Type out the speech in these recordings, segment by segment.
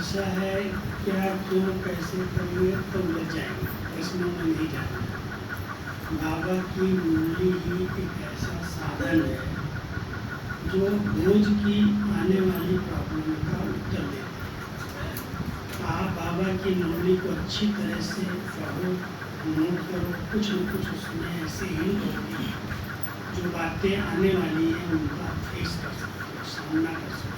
ऐसा है क्या, क्यों, कैसे करेंगे तो उलझ जाएंगे, प्रश्नों में नहीं जाएंगे। बाबा की मुरली ही एक ऐसा साधन है जो रोज की आने वाली प्रॉब्लम का उत्तर देते हैं। आप बाबा की मुरली को अच्छी तरह से पढ़ो, नोट करो, कुछ न कुछ उसमें ऐसे ही होगी जो बातें आने वाली हैं उनका फेस कर सकते हो, सामना कर सकते हो।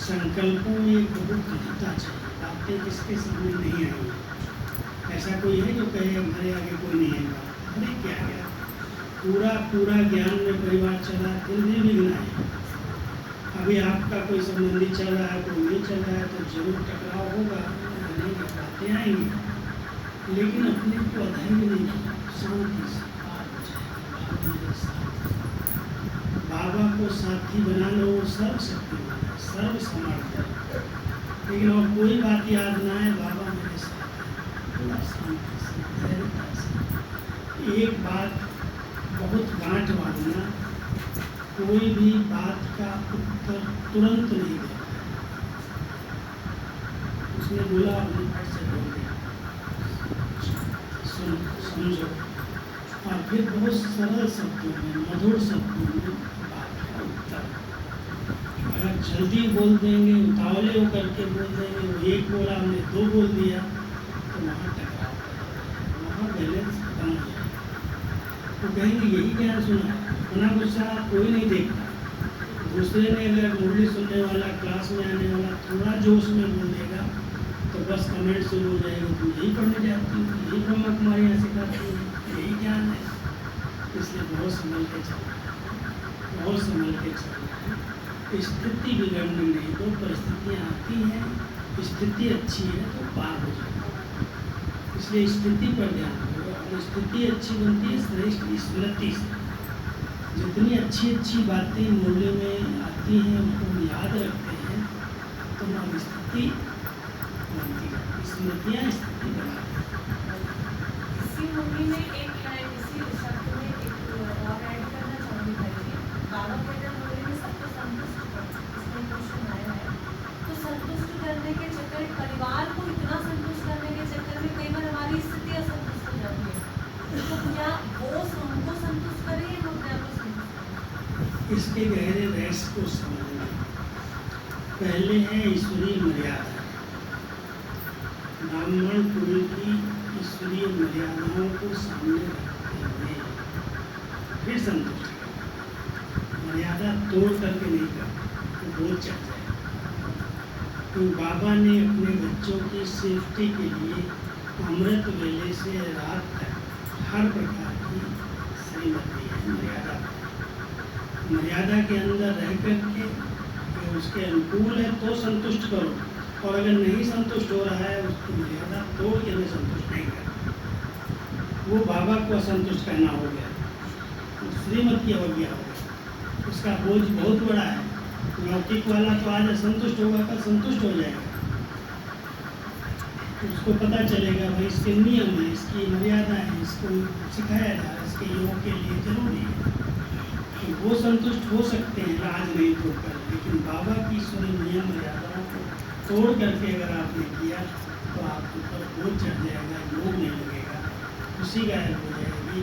संकल्पों में बहुत दृढ़ता चाहिए, बातें किसके सामने नहीं आएंगी। ऐसा कोई है जो कहे हमारे आगे कोई नहीं आएगा? अरे क्या गया, पूरा ज्ञान में परिवार चला, फिर भी विघ्न है। अभी आपका कोई संबंधी चल रहा है, कोई नहीं चल रहा है, तो जरूर टकराव होगा, नहीं बातें आएंगी, लेकिन अपने को अधैर्य नहीं किया, शांति से बात हो जाएगी। बाबा मेरे साथ, बाबा को साथी बना लो, वो सर्वशक्तिमान है, सर्व समर्थ है। लेकिन और कोई बात याद ना है, बाबा मेरे साथ है, थोड़ा शांति से, धैर्यता से। एक बात बहुत गांठ बांधना, कोई भी बात का उत्तर तुरंत नहीं देता है। उसने बोला, अपने फट से बोल दिया, समझो, और फिर बहुत सरल शब्दों में, मधुर शब्दों में बात का उत्तर। अगर जल्दी बोल देंगे, उतावले होकर के बोल देंगे, वो एक बोला हमने दो बोल दिया, तो वहाँ टकराव करेगा, वहाँ बैलेंस खत्म हो जाएगा। तो कहेंगे यही क्या सुना, अपना गुस्सा कोई नहीं देखता। दूसरे ने अगर मुरली सुनने वाला, क्लास में आने वाला थोड़ा जोश में बोल देगा, तो बस कमेंट शुरू हो जाएगा, तुम यही पढ़ने जाती हो, यही ब्रह्मा कुमारी यहाँ सिखाती हो, यही ज्ञान है। इसलिए बहुत संभल के चलना है, बहुत संभल के चलना है। स्थिति बिगड़ने नहीं दो, परिस्थितियाँ आती हैं, स्थिति अच्छी है तो पार हो जाएगा। इसलिए स्थिति पर ध्यान दो, और स्थिति अच्छी बनती है श्रेष्ठ स्मृति से। जितनी अच्छी बातें मुरली में आती हैं, उनको हम याद रखते हैं, तो हमारी स्थिति बनती है, स्मृतियाँ स्थिति बनाती हैं। इसी मुरली में एक लाइन, इसी शब्द में एक और ऐड करना चाहूँगी भाई। बाबा कहते हैं मुरली में सबको संतुष्ट करो, इसमें क्वेश्चन आया है। तो संतुष्ट करने के चक्कर, परिवार को इतना संतुष्ट करने के चक्कर में कई बार हमारी स्थिति असंतुष्ट हो जाती है, तो क्या वो हमको संतुष्ट करे या हम अपने आप को संतुष्ट करें? इसके गहरे रहस्य को समझना, पहले है ईश्वरीय मर्यादा। ब्राह्मण कुल की ईश्वरीय मर्यादाओं को सामने रखते हुए फिर संतुष्ट करें। मर्यादा तोड़ करके नहीं करते तो बोझ चढ़ जाए। तो बाबा ने अपने बच्चों की सेफ्टी के लिए अमृत वेले से रात तक हर प्रकार की श्रीमती है, मर्यादा के अंदर रह करके उसके अनुकूल है तो संतुष्ट करो, और अगर नहीं संतुष्ट हो रहा है उसको मर्यादा तोड़ के मैं संतुष्ट नहीं करता। वो बाबा को असंतुष्ट करना हो गया, तो श्रीमती अवज्ञा हो गया, उसका बोझ बहुत बड़ा है। लौकिक वाला तो आज असंतुष्ट होगा, कल संतुष्ट हो जाएगा। उसको पता चलेगा भाई इसके नियम है, इसकी मर्यादा है, इसको सिखाया जा रहा है, इसके योग के लिए जरूरी है, तो वो संतुष्ट हो सकते हैं राज नहीं तोड़कर। लेकिन बाबा की ईश्वरीय नियम मर्यादाओं को तोड़ करके अगर आपने किया तो आपके ऊपर बोझ चढ़ जाएगा, योग नहीं लगेगा, खुशी गायब हो जाएगी,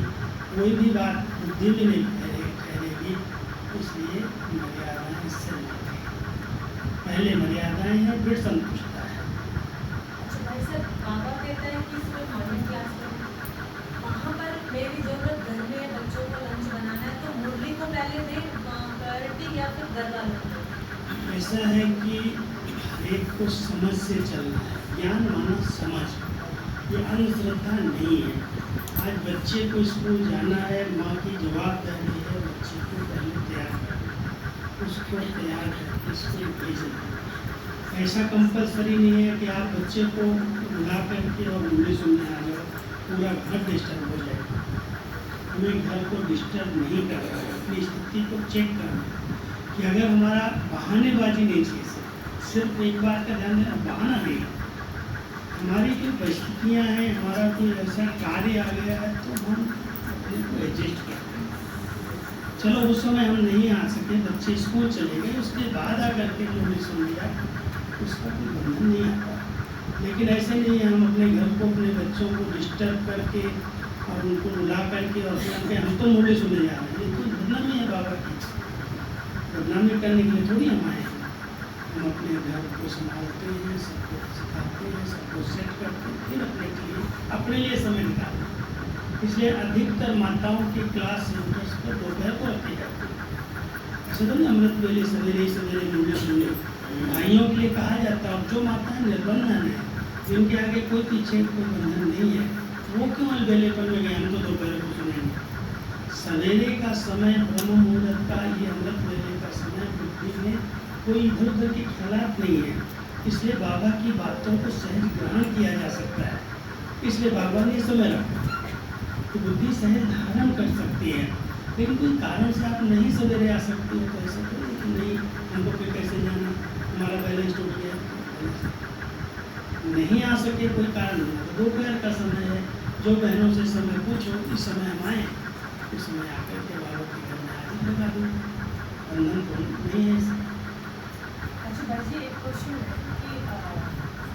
कोई भी बात बुद्धि में नहीं ठहरेगी। इसलिए मर्यादाएं इससे नहीं, पहले मर्यादाएं हैं फिर संतुष्टता है। अच्छा भाई साहब, बाबा कहते हैं कि इसमें मॉर्निंग क्लास में वहाँ पर मेरी ज़रूरत घर में बच्चों को लंच बनाना है, तो मुरली को पहले दें प्रायोरिटी या फिर घर वालों को? ऐसा है कि एक को समझ से चलना है, ज्ञान माना समझ, ये अंधश्रद्धा नहीं है। आज बच्चे को स्कूल जाना है, माँ की जवाबदारी है बच्चे को पहले तैयार करना, उसको तैयार करके स्कूल भेजना। ऐसा कंपलसरी नहीं है कि आप बच्चे को बुला करके और मुरली सुनने आ जाओ, पूरा घर डिस्टर्ब हो जाएगा। हमें घर को डिस्टर्ब नहीं करना है, अपनी स्थिति को चेक करना है कि अगर हमारा बहानेबाजी नहीं चाहिए, सिर्फ एक बात का ध्यान देना, बहाना नहीं, हमारी जो परिस्थितियाँ हैं, हमारा कोई ऐसा कार्य आ गया है तो हम अपने को एडजस्ट करते हैं। चलो उस समय हम नहीं आ सके, बच्चे स्कूल चले गए, उसके बाद आकर के मुरली सुन लिया, उसका कोई लेकिन ऐसे नहीं है हम अपने घर को अपने बच्चों को डिस्टर्ब करके और उनको रुला करके और फिर हम तो मूल्य सुने जा रहे हैं। ये तो बदनामी है बाबा की। बदनामी करने के लिए थोड़ी हम आए हैं। हम अपने घर को संभालते हैं, सबको सिखाते हैं, सबको सेट करते हैं, फिर अपने लिए समय निकालते हैं। इसलिए अधिकतर माताओं के क्लास सेंटर्स पर दोपहर को रखे जाते हैं। ऐसा तो नहीं अमृत वेले सवेरे सवेरे मूल्य सुनने भाइयों के लिए कहा जाता है। और जो माताएं निर्बंधन है, जिनके आगे कोई पीछे कोई बंधन नहीं है, वो क्यों अलबेलेपन में गए हम तो दोपहर को सुनेंगे। सवेरे का समय ब्रह्म मुहूर्त का, ये अमृत वेले का समय बुद्धि में कोई इधर उधर के ख्यालात नहीं है। इसलिए बाबा की बातों को सहज ग्रहण किया जा सकता है। इसलिए बाबा ने समय रखा तो बुद्धि सहज धारण कर सकती है। लेकिन कोई कारण से आप नहीं सवेरे आ सकते हो तो ऐसा तो नहीं हमको फिर कैसे जाना, हमारा बैलेंस टूट गया, नहीं आ सके कोई कारण नहीं। तो दोपहर का समय है, जो बहनों से समय पूछो इस समय हम आए, उस समय आकर के बाबा के घर में हाजिर लगा दूँ, बंधन तो नहीं है ऐसा। अच्छा भाई जी, एक क्वेश्चन है कि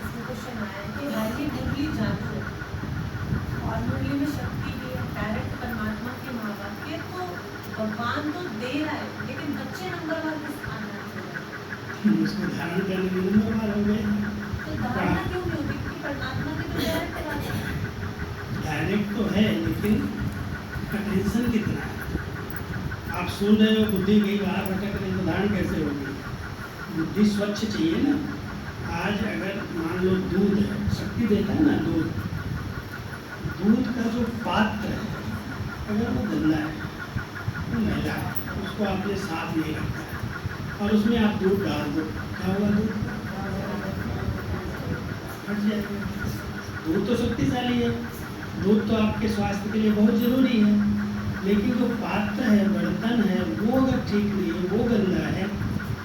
इसमें क्वेश्चन आया है कि भाई जी मुरली जादू है और मुरली में शक्ति भी है, डायरेक्ट परमात्मा के माँ बाप के, तो भगवान तो दे रहा है लेकिन बच्चे नंबर वन किस आना चाहिए? उसको धारण करने में नंबर वार हो गए। तो धारणा क्यों नहीं होती? क्योंकि परमात्मा की तो डायरेक्ट बात है। डायरेक्ट तो है लेकिन टेंशन कितना है। आप सुन रहे हो बुद्धि कहीं बाहर भटक रही तो धारण कैसे होगी। बुद्धि स्वच्छ चाहिए ना। आज अगर मान लो दूध है, शक्ति देता है ना दूध, दूध का जो पात्र है अगर वो गंदा है, वो मैला है, उसको आपने साफ नहीं रखा है और उसमें आप दूध डाल दो, क्या होगा? दूध हट जाएगा। दूध तो शक्तिशाली है, दूध तो आपके स्वास्थ्य के लिए बहुत जरूरी है, लेकिन जो पात्र है, बर्तन है, वो अगर ठीक नहीं है, वो गंदा है,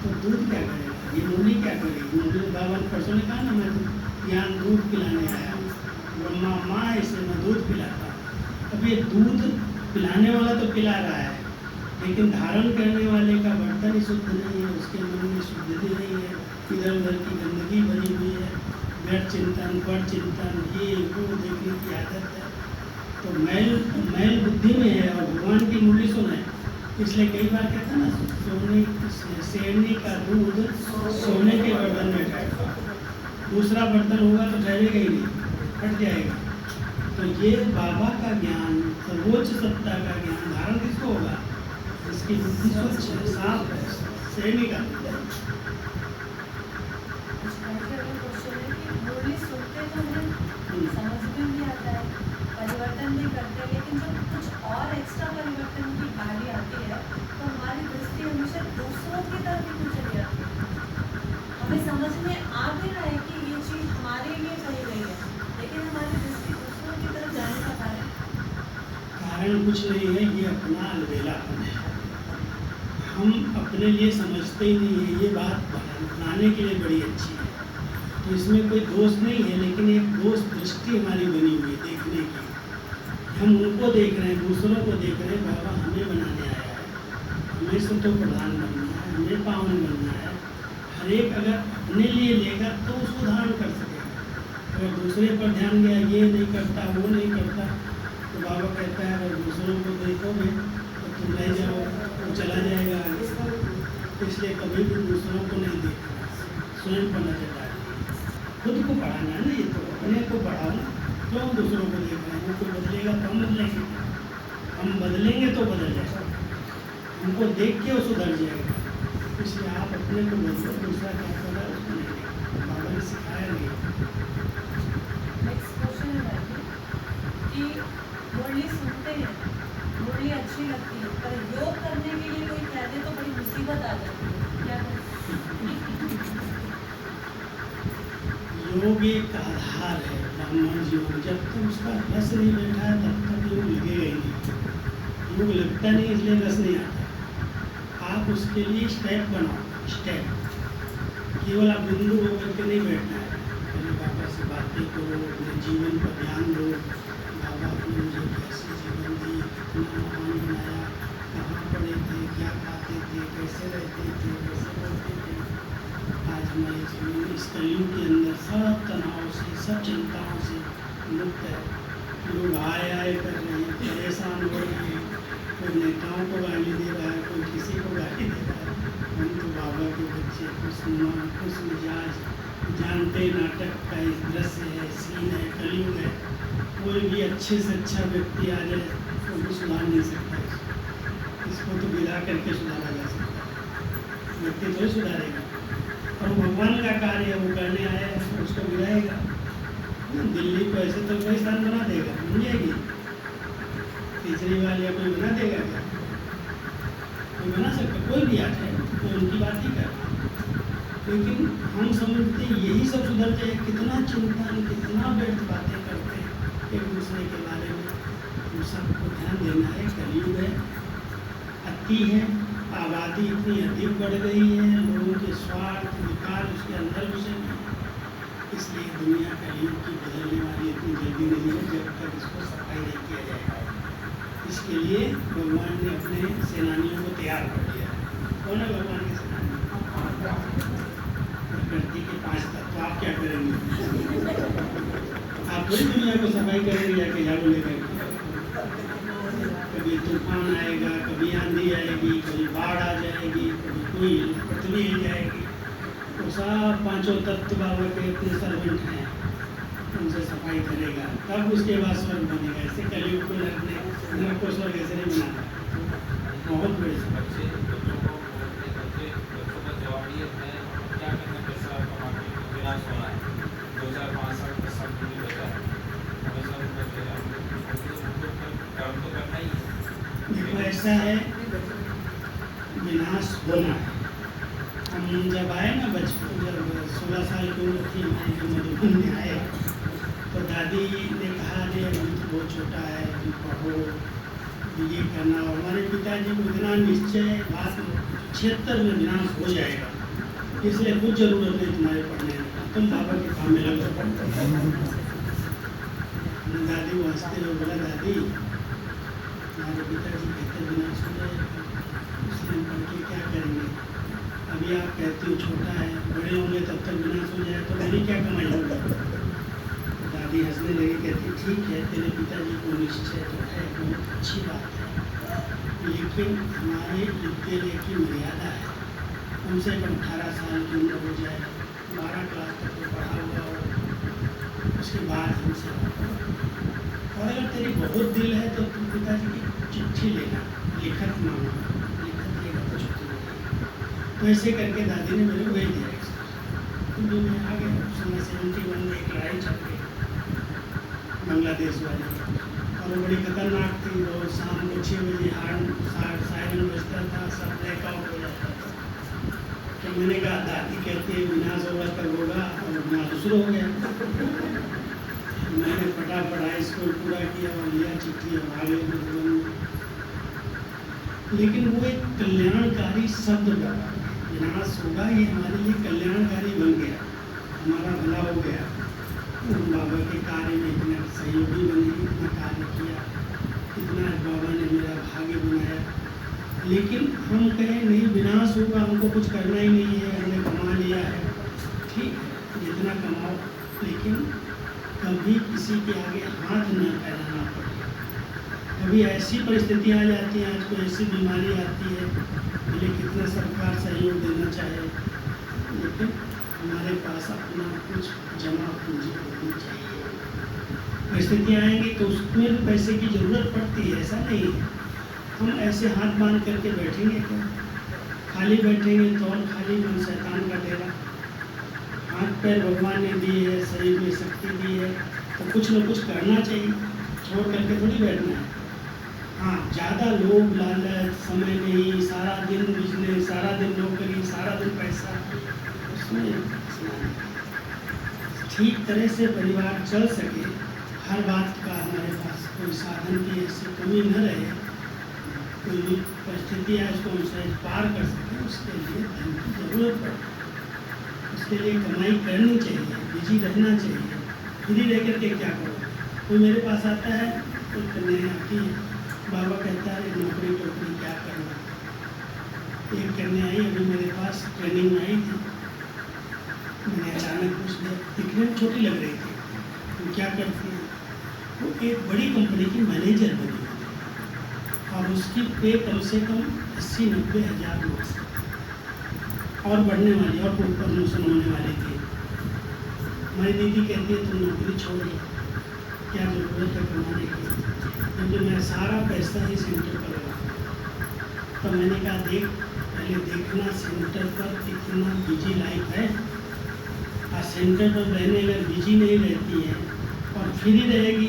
तो दूध क्या करेगा? ये मुरली क्या करेगी? मुरली बाबा ने परसों ने कहा ना, मैं तो यहाँ दूध पिलाने आया हूँ, ब्रह्मा माँ इसे मैं दूध पिलाता हूँ। अब ये दूध पिलाने वाला तो पिला रहा है, लेकिन धारण करने वाले का बर्तन ही शुद्ध नहीं है, उसके मन में शुद्धि नहीं है, इधर उधर की गंदगी भरी हुई है, व्यर्थ चिंतन, पर चिंतन, ये वो देखने की आदत है। तो मैल बुद्धि में है और भगवान की मुरली सुने। इसलिए कई बार कहता है ना, शेरनी का दूध सोने के बर्तन में ठहरता, दूसरा बर्तन होगा तो ठहरेगा ही नहीं, हट जाएगा। तो ये बाबा का ज्ञान, सर्वोच्च सत्ता का ज्ञान धारण किसको होगा? इसकी बुद्धि स्वच्छ है, साफ है, शेरनी का दूध है। मुरली सुनते तो हैं, समझ में भी आता है, परिवर्तन भी करते हैं, लेकिन जब कुछ और एक्स्ट्रा परिवर्तन की बारी आती है तो हमारी दृष्टि हमेशा दूसरों की तरफ ही क्यों चली जाती है? हमें समझ में आ भी रहा है कि ये चीज़ हमारे लिए कही गई है, लेकिन हमारी दृष्टि दूसरों की तरफ जाने का कारण कुछ नहीं है, ये अपना अलबेलापन है। हम अपने लिए समझते ही नहीं है। ये बात बनाने के लिए बड़ी अच्छी है, तो इसमें कोई दोष नहीं है, लेकिन एक दोष दृष्टि हमारी बनी हुई है देखने की। हम उनको देख रहे हैं, दूसरों को देख रहे हैं। बाबा हमें बनाने आया है, हमें से तो प्रधान बनना है, हमें पावन बनना है। हर एक अगर अपने लिए लेगा तो उसको धारण कर सकेगा। अगर दूसरे पर ध्यान गया, ये नहीं करता, वो नहीं करता, तो बाबा कहता है अगर दूसरों को देखोगे तो तुम रह जाओ, वो चला जाएगा आगे। तो इसलिए कभी भी दूसरों को नहीं देखना, स्वयं पर नजर डालनी, खुद को पढ़ाना है ना। ये तो अपने को पढ़ाओ ना, तो हम दूसरों को देख रहे हैं। वो कोई बदलेगा तो हम बदलेंगे, हम बदलेंगे तो बदल जाएगा, हमको देख के वो सुधर जाएगा। इसलिए आप अपने को बदलो, दूसरा क्या कर रहा है उसको नहीं देखना, बाबा ने सिखाया नहीं। नेक्स्ट क्वेश्चन है कि मुरली सुनते हैं, मुरली अच्छी लगती है, पर योग करने के लिए कोई कह दे तो बड़ी मुसीबत आ जाती है, क्या करें? योग एक आधार है ब्राह्मण जीवन। जब तक उसका रस नहीं बैठा है तब तक योग लगेगा ही नहीं। योग लगता नहीं इसलिए रस नहीं आता। आप उसके लिए स्टेप बनाओ, स्टेप। केवल आप बिंदु होकर के नहीं बैठना है। पहले बाबा से बातें करो, अपने जीवन पर ध्यान दो। बाबा ने मुझे कैसे जीवन दी, कितना महान बनाया, कहाँ पढ़े थे, क्या खाते थे, कैसे रहते थे, कैसे बोलते थे। आज हमारे जीवन इस कलयुग के अंदर सब तनाव से, सब चिंताओं से मुक्त है। लोग आए कर रहे हैं, परेशान हो रहे हैं, कोई नेताओं को गाली दे रहा है, कोई किसी को गाली दे रहा है। हम तो बाबा के बच्चे खुशनुमा खुश मिजाज, जानते नाटक का एक दृश्य है, सीन है, कलयुग है। कोई भी अच्छे से अच्छा व्यक्ति आ जाए तो भी सुधार नहीं सकता इसको तो गिरा करके सुधारा जा सकता है, व्यक्ति थोड़ी सुधारेगा। और भगवान का कार्य है, वो करने आया है, उसको गिराएगा। दिल्ली को ऐसे तो कोई स्थान बना देगा, बन जाएगी। केजरीवाल या कोई बना देगा क्या? कोई बना सकता, कोई भी आ जाए तो उनकी बात ही कर। लेकिन हम समझते यही सब सुधर जाए, कितना चिंतन, कितना व्यर्थ बातें करते हैं एक दूसरे के बारे में। हम सबको ध्यान देना है, कलयुग है, अति है, आबादी इतनी अधिक बढ़ गई है, लोगों के स्वार्थ विकार उसके अंदर घुसेंगे। इसलिए दुनिया कलयुग की बदलने वाली इतनी जल्दी नहीं है जब तक इसको सफाई नहीं किया जाएगा। इसके लिए भगवान ने अपने सेनानियों को तैयार कर दिया है। कौन है भगवान के सेनानी? प्रकृति के 5 तत्व। आप क्या करेंगे? आप पूरी दुनिया को सफाई करेंगे या कि झाड़ू लेकर? कभी तूफान आएगा, कभी आंधी आएगी, कभी बाढ़ आ जाएगी, कभी कोई पृथ्वी हिल जाएगी, तो सब 5 तत्व बाबा के इतने सर्वेंट हैं, उनसे सफाई करेगा, तब उसके बाद स्वर्ग बनेगा। ऐसे कलयुग को नरक को स्वर्ग ऐसे नहीं बनाता। बहुत बड़े बच्चों का जवाब ये है, क्या करना पैसा कमा के विनाश होना है। 2005 साल 10 साल पूरी बचा है, हमें सब कर्म तो करना ही है। देखो ऐसा है, विनाश होना है। हम जब आए ना बचपन, जब 16 साल की उम्र थी हमारी, जब मधुबन में आए तो दादी ने कहा अरे अभी तो बहुत छोटा है, अभी पढ़ो, ये करना। और हमारे पिताजी को इतना निश्चय बात 76 में विनाश हो जाएगा, इसलिए कुछ जरूरत नहीं तुम्हारे पढ़ने का, तुम बाबा के काम में लग जाओ। दादी वो हंसते हुए बोला, दादी हमारे पिताजी कहते विनाश हो जाएगा, उसने पढ़ के क्या करेंगे? अभी आप कहते हो छोटा है, बड़े होंगे तब तक विनाश हो जाए तो मेरी क्या कमाई होगी? दादी हंसने लगी, कहती ठीक है, तेरे पिताजी को निश्चय तो है, बहुत अच्छी बात है, लेकिन हमारे विद्यालय की मर्यादा है। कम से कम 18 साल की उम्र हो जाए, 12 क्लास तक तो पढ़ा हुआ हो, उसके बाद हमसे और अगर तेरी बहुत दिल है तो तुम पिताजी की चिट्ठी लेना, लिखत मांगना, लिखत लेगा तो छुट्टी मिलेगी। तो ऐसे करके दादी ने मेरे को भेज दिया। तो मैं आ गया, उस समय 71 में एक लड़ाई चल गई बांग्लादेश वाली, और वो बड़ी खतरनाक थी। रोज शाम को 6 बजे सायरन बजता था, सब ब्लैकआउट हो जाता था। तो मैंने कहा दादी कहती है विनाश होगा तब होगा, और विनाश शुरू हो गया। मैंने फटाफट हाई स्कूल पूरा किया और लिया चिट्ठी और आ गए मधुबन में। लेकिन वो एक कल्याणकारी शब्द बना, विनाश होगा, ये हमारे लिए कल्याणकारी बन गया, हमारा भला हो गया। बाबा के कार्य में इतना सहयोगी बने, इतना कार्य किया, इतना बाबा ने मेरा भाग्य बनाया। लेकिन हम कहें नहीं विनाश होगा, हमको कुछ करना ही नहीं है, हमने कमा लिया है, ठीक है जितना कमाओ, लेकिन कभी किसी के आगे हाथ न फैलाना पड़े। कभी ऐसी परिस्थितियाँ आ जाती हैं, आज कोई ऐसी बीमारी आती है, भले कितना सरकार सहयोग देना चाहे, लेकिन हमारे पास अपना कुछ जमा पूंजी होनी चाहिए। परिस्थितियाँ आएंगी तो उसमें पैसे की ज़रूरत पड़ती है, ऐसा नहीं है। हम ऐसे हाथ बांध करके बैठेंगे क्या? खाली बैठेंगे तो और खाली मन शैतान का डेरा। हाथ पैर भगवान ने दिए है, शरीर में शक्ति दी है, तो कुछ न कुछ करना चाहिए, छोड़ करके थोड़ी बैठना है। हाँ, ज़्यादा लोभ लालच, समय नहीं, सारा दिन बिजनेस, सारा दिन नौकरी, सारा दिन पैसा, उसमें ठीक तरह से परिवार चल सके, हर बात का हमारे पास कोई साधन की ऐसी कमी न रहे, कोई भी परिस्थिति है उसको हम सहज पार कर सकें, उसके लिए धन की जरूरत पड़ती है। उसके लिए कमाई करनी चाहिए, बिजी रहना चाहिए। फ्री रह करके क्या करो? कोई मेरे पास आता है तो करने आती है, बाबा कहता है नौकरी टोकरी क्या करना। एक करने आई, अभी मेरे पास ट्रेनिंग में आई थी, मैंने अचानक पूछ लिया, दिखने में छोटी लग रही थी, क्या करती हैं, वो एक बड़ी कंपनी की मैनेजर बनी और उसकी पे कम से कम 80-90 हज़ार मार्क्स और बढ़ने वाली और प्रमोशन होने वाली थी। मेरी दीदी कहती है तुम नौकरी छोड़ दो, क्या ज़रूरत है कमाने की, क्योंकि मैं सारा पैसा ही सेंटर पर लगा। तो मैंने कहा देख, पहले देखना सेंटर पर कितना बिजी लाइफ है, और सेंटर पर रहने अगर बिजी नहीं रहती है और फ्री रहेगी,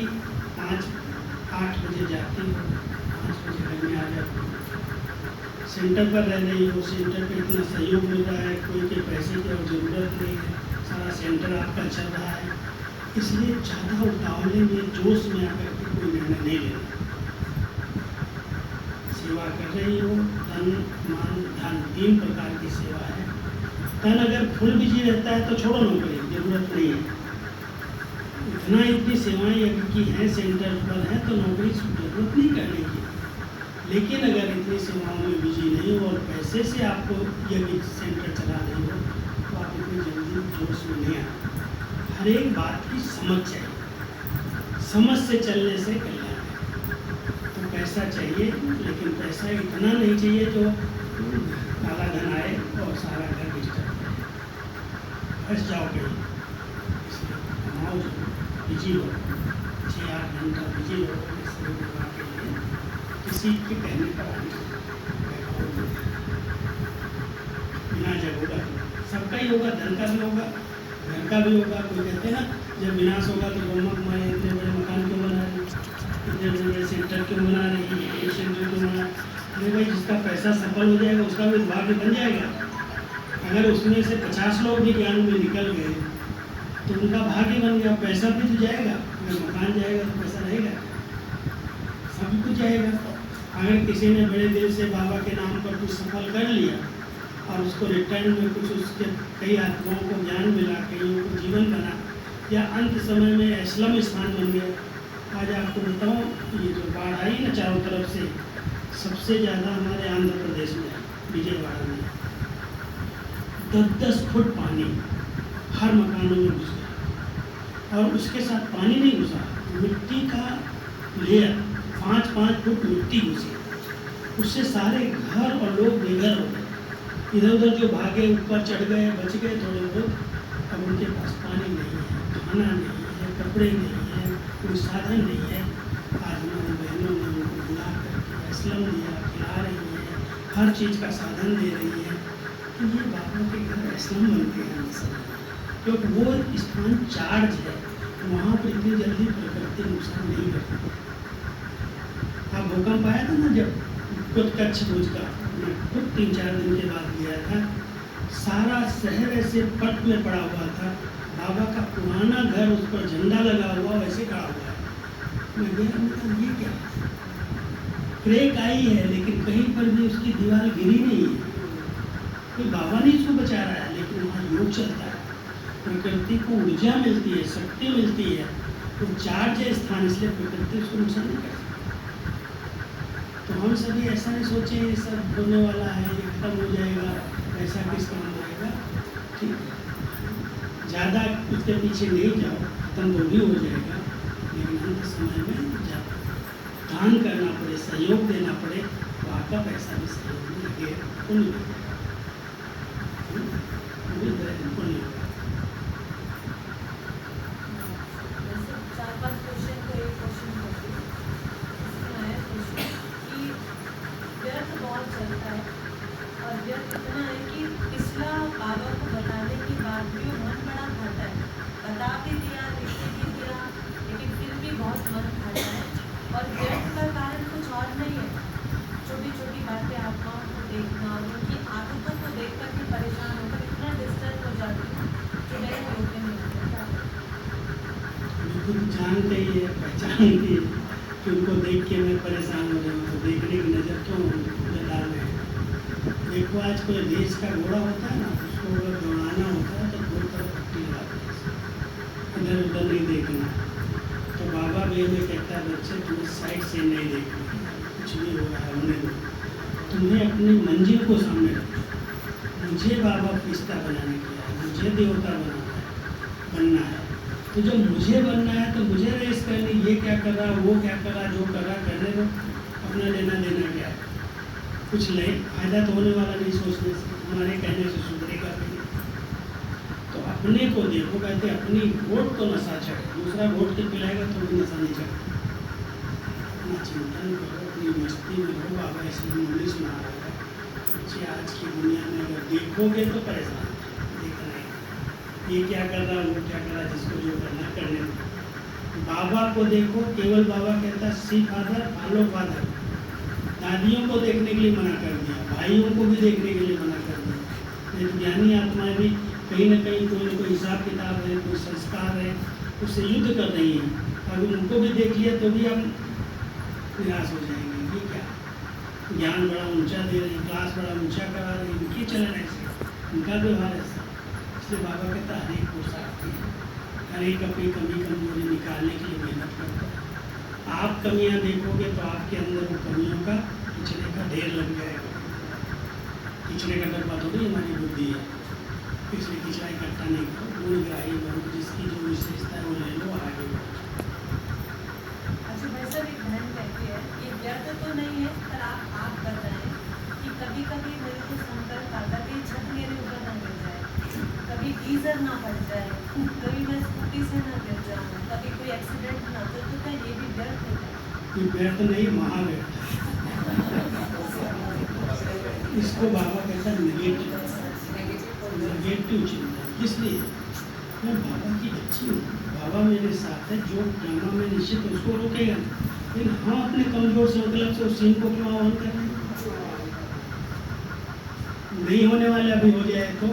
5-8 बजे जाती हो, 5 बजे घर में आ जाती हो, सेंटर पर रह रही हो, सेंटर पर इतना सहयोग मिल रहा है, कोई के पैसे की और ज़रूरत नहीं है, सारा सेंटर आपका चल रहा है, इसलिए ज़्यादा उतावले में जोश में आकर के कोई निर्णय नहीं लेना। सेवा कर रही हो, तन मन धन 3 प्रकार की सेवा है। तन अगर फुल बिजी रहता है तो छोड़ो नौकरी, जरूरत नहीं है। इतनी सेवाएं अभी की हैं सेंटर पर है तो नौकरी जरूरत नहीं करने की। लेकिन अगर इतनी सेवाओं में बिजी नहीं हो और पैसे से आपको यदि सेंटर चला रही हो तो आप इतनी जल्दी जोश में नहीं आए। हर एक बात की समझ चाहिए, समझ से चलने से कल्याण है। तो पैसा चाहिए, लेकिन पैसा इतना नहीं चाहिए जो काला धन आए और सारा घर डिस्टर्ब करे, फंस जाओ कहीं। इसलिए कमाओ, जो बिजी हो, 6-8 घंटा बिजी हो, इसलिए विवाह के लिए किसी के कहने पर आने बिना जब होगा, सबका ही होगा, धन का भी होगा, घर का भी होगा। कोई कहते हैं ना, जब विनाश होगा तो ब्रह्मा कुमारी इतने बड़े मकान क्यों बना रही, इतने बड़े बड़े सेंटर क्यों बना रही, ये सेंटर क्यों बना। अरे भाई, जिसका पैसा सफल हो जाएगा उसका भी भाग्य बन जाएगा। अगर उसमें से 50 लोग भी ज्ञान में निकल गए तो उनका भाग्य बन गया, पैसा भी तो जाएगा। अगर मकान जाएगा तो पैसा रहेगा, सब कुछ जाएगा। अगर किसी ने बड़े दिल से बाबा के नाम पर कुछ सफल कर लिया और उसको रिटर्न में कुछ उसके कई आत्माओं को ज्ञान मिला, कईयों को जीवन बना, या अंत समय में असलम स्थान बन गया। आज आपको बताऊँ, ये जो बाढ़ आई ना चारों तरफ से, सबसे ज़्यादा हमारे आंध्र प्रदेश में विजयवाड़ा में 10-10 फुट पानी हर मकानों में घुस गया। और उसके साथ पानी नहीं घुसा, मिट्टी का लेयर 5-5 फुट मिट्टी घुसी, उससे सारे घर और लोग बेघर हो गए। इधर उधर जो भागे ऊपर चढ़ गए, बच गए थोड़े बहुत। अब उनके पास पानी नहीं है, खाना नहीं है, कपड़े नहीं है, कोई साधन नहीं है। आज हमारी बहनों ने उनको बुला करके असलम दिया, खिला रही है, हर चीज़ का साधन दे रही है। तो ये बाबा के घर असलम बनते हैं असल, क्योंकि वो स्थान चार्ज है, वहाँ पर इतनी जल्दी प्रकृति नुकसान नहीं करती। आप भूकंप आया था ना जब खुद कच्छ भुज का, मैं खुद 3-4 दिन के बाद गया था, सारा शहर ऐसे पट में पड़ा हुआ था। बाबा का पुराना घर, उस पर झंडा लगा हुआ वैसे खड़ा हुआ है। मैं गया, मतलब ये क्या है? क्रेक आई है लेकिन कहीं पर भी उसकी दीवार गिरी नहीं है। कोई बाबा नहीं इसको बचा रहा है, लेकिन वहाँ योग चलता है, प्रकृति को ऊर्जा मिलती है, शक्ति मिलती है, वो चार्ज है स्थान, इसलिए प्रकृति उसको नुकसान नहीं कर सकती। तो हम सभी ऐसा नहीं सोचें ये सब होने वाला है, ये खत्म हो जाएगा, ऐसा किस काम आएगा। ठीक है, ज़्यादा उसके पीछे नहीं जाओ, खत्म तो भी हो जाएगा, लेकिन अंत समय में जब दान करना पड़े, सहयोग देना पड़े, तो आपका पैसा भी सहयोग में लगे, पुण्य पुण्य। 4-5 क्वेश्चन को एक क्वेश्चन करती हूँ। इसमें आया क्वेश्चन कि व्यर्थ बहुत चलता है और व्यर्थ इतना है कि पिछला बाबा को बताने के बाद भी वो मन बड़ा खाता है, बता भी दिया, लिख भी दिया, लेकिन फिर भी बहुत मन खाता है। और व्यर्थ का कारण कुछ और नहीं है, छोटी छोटी बातें आत्माओं को देखना और उनकी आदतों को देख कर भी परेशान होकर इतना डिस्टर्ब हो जाती है कि नहीं रोकने में लगता है। खुद जानते ही है, पहचानते हैं कि उनको देख के मैं परेशान हो जाऊँ, तो देखने की नज़र क्यों डाल रहे हैं। देखो, आज कोई रेस का घोड़ा होता है ना, उसको अगर दौड़ाना होता है तो 2 तरफ पट्टी लगाते हैं, इधर उधर नहीं देखना। तो बाबा भी हमें कहता है, बच्चे तुम्हें साइड से नहीं देखना, कुछ भी हो रहा है होने दो, तुम्हें अपनी मंजिल को सामने रखो। मुझे बाबा फरिश्ता बनाने के लिए, मुझे देवता बनाना है, बनना है, तो जब मुझे बनना है तो मुझे रेस करनी, ये क्या कर रहा, वो क्या कर रहा, जो कर रहा करने दो, अपना लेना देना क्या है। कुछ नहीं फायदा तो होने वाला नहीं सोचने से, हमारे कहने से सुधरेगा भी नहीं। तो अपने को देखो, कहते अपनी वोट तो नशा चढ़े, दूसरा वोट के पिलाएगा तो भी नशा नहीं चढ़े। अपना चिंतन करो, अपनी मस्ती में रहो। बाबा इसमें इंग्लिश में आ रहा है बच्चे आज की दुनिया में अगर देखोगे तो परेशान देखना है, ये क्या कर रहा, वो क्या कर रहा, जिसको जो करना करने दो। बाबा को देखो, केवल बाबा कहता है सी फादर फॉलो फादर। दादियों को देखने के लिए मना कर दिया, भाइयों को भी देखने के लिए मना कर दिया। नहीं तो ज्ञानी आत्माएं भी कहीं ना कहीं कोई ना कोई हिसाब किताब है, कोई संस्कार है, उससे युद्ध कर रही हैं। अगर उनको भी देख लिया तो भी हम निराश हो जाएंगे। ये क्या ज्ञान बड़ा ऊंचा दे रहे हैं, क्लास बड़ा ऊंचा करा रहे हैं, इनकी चलन ऐसे, इनका व्यवहार ऐसा। इसलिए बाबा कहता है हर एक को साथी है, हर एक अपनी कमी कमजोरी निकालने के लिए मेहनत करता है। आप कमियां देखोगे तो आपके अंदर वो कमियों का किचड़े का ढेर लग जाएगा। किचड़े का डब्बा थोड़ी हमारी बुद्धि है, इसलिए किचड़ा इकट्ठा नहीं करो, गुणग्राही बनो, जिसकी जो विशेषता है वो ले लो, आगे बढ़ो। अच्छा भाई साहब, एक बहन कहती है ये व्यर्थ तो नहीं है, पर आप बताएं कि कभी कभी मेरे को संकल्प आता कि छत मेरे ऊपर ना गिर जाए, कभी गीजर ना फट जाए, कभी मैं स्कूटी से ना गिर जाऊँ, कभी कोई एक्सीडेंट ना हो, तो क्या ये भी व्यर्थ है क्या? ये व्यर्थ नहीं, महाव्यर्थ। इसको बाबा कहता है नेगेटिव चिंतन। किस लिए? मैं बाबा की बच्ची हूँ, बाबा मेरे साथ है, जो ड्रामा में निश्चित उसको रोकेगा, लेकिन हम अपने कमजोर संकल्प से उस सीन को क्यों आह्वान कर रहे हैं? नहीं होने वाला अभी हो जाए तो।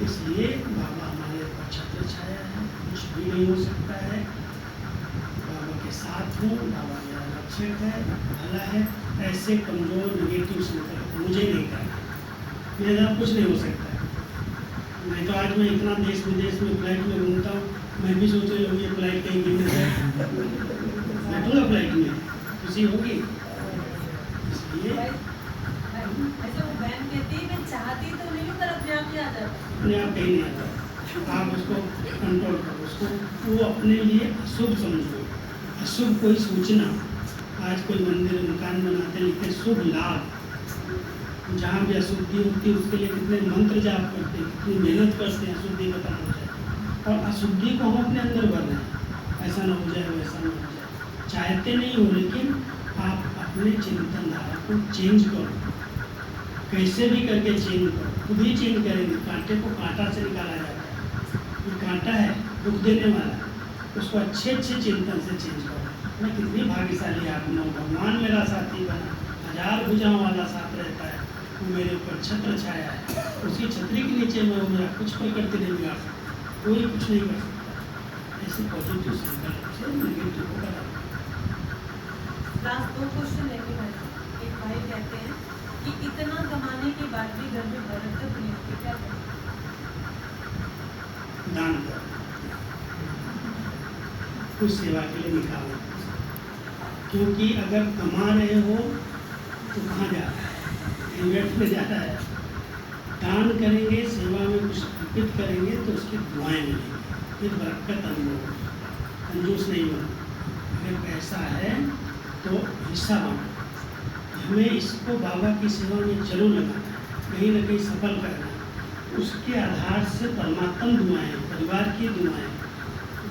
इसलिए बाबा हमारे ऊपर छत्र छाया है, कुछ भी नहीं हो सकता है। बाबा के साथ हूँ, बाबा मेरा रक्षक है, भला है। ऐसे कमजोर नेगेटिव संकल्प मुझे नहीं करना, मेरे साथ कुछ नहीं हो सकता है। मैं तो आज मैं इतना देश विदेश में फ्लाइट में घूमता हूँ, मैं भी सोच रही हूँ ये फ्लाइट कहीं गिरने जाए, बैठूँगा फ्लाइट में, खुशी होगी। इसलिए ऐसे वो बहन कहती है मैं चाहती तो नहीं हूँ, पर अपने आप ही आ जाता है। अपने आप कहीं नहीं आता, आप उसको कंट्रोल करो, उसको वो अपने लिए अशुभ समझो। अशुभ कोई सूचना, आज कोई मंदिर मकान बनाते लिखते शुभ लाभ, जहाँ भी अशुद्धि होती है उसके लिए कितने मंत्र जाप करते हैं, कितनी मेहनत करते हैं अशुद्धि खत्म हो जाए। और अशुद्धि को हम अपने अंदर भर रहे हैं, ऐसा ना हो जाए, वैसा ना हो जाए, चाहते नहीं हो, लेकिन आप अपने चिंतन धारा को चेंज करो, कैसे भी करके चेंज करो। खुद ही चेंज करेंगे। कांटे को कांटा से निकाला जाता है, ये कांटा है दुख देने वाला, उसको अच्छे अच्छे चिंतन से चेंज करो। मैं कितनी भाग्यशाली आत्मा हूँ, भगवान मेरा साथी बना, 1000 भुजाओं वाला साथ रहता है, वो मेरे ऊपर छत्र छाया है, उसकी छतरी के नीचे मैं हूँ, मेरा कुछ प्रकृति नहीं बिगाड़ सकता, कोई कुछ नहीं कर सकता। ऐसे पॉजिटिव संकल्प से नेगेटिव को बना। लास्ट 2 क्वेश्चन लेके भाई, एक भाई कहते हैं कि इतना कमाने के बाद भी घर में बरकत नहीं होती, क्या करें? दान करो, कुछ सेवा के लिए निकालो, क्योंकि अगर कमा रहे हो तो कहाँ जा रहा है? इन्वेस्ट में जा रहा है। दान करेंगे, सेवा में कुछ अर्पित करेंगे तो उसकी दुआएं मिलेंगी, फिर बरकत अनुभव, कंजूस नहीं बनो। अगर पैसा है तो हिस्सा बनो। हमें इसको बाबा की सेवा में जरूर लगाना है, कहीं ना कहीं सफल करना है। उसके आधार से परमात्म दुआएं, परिवार की दुआएं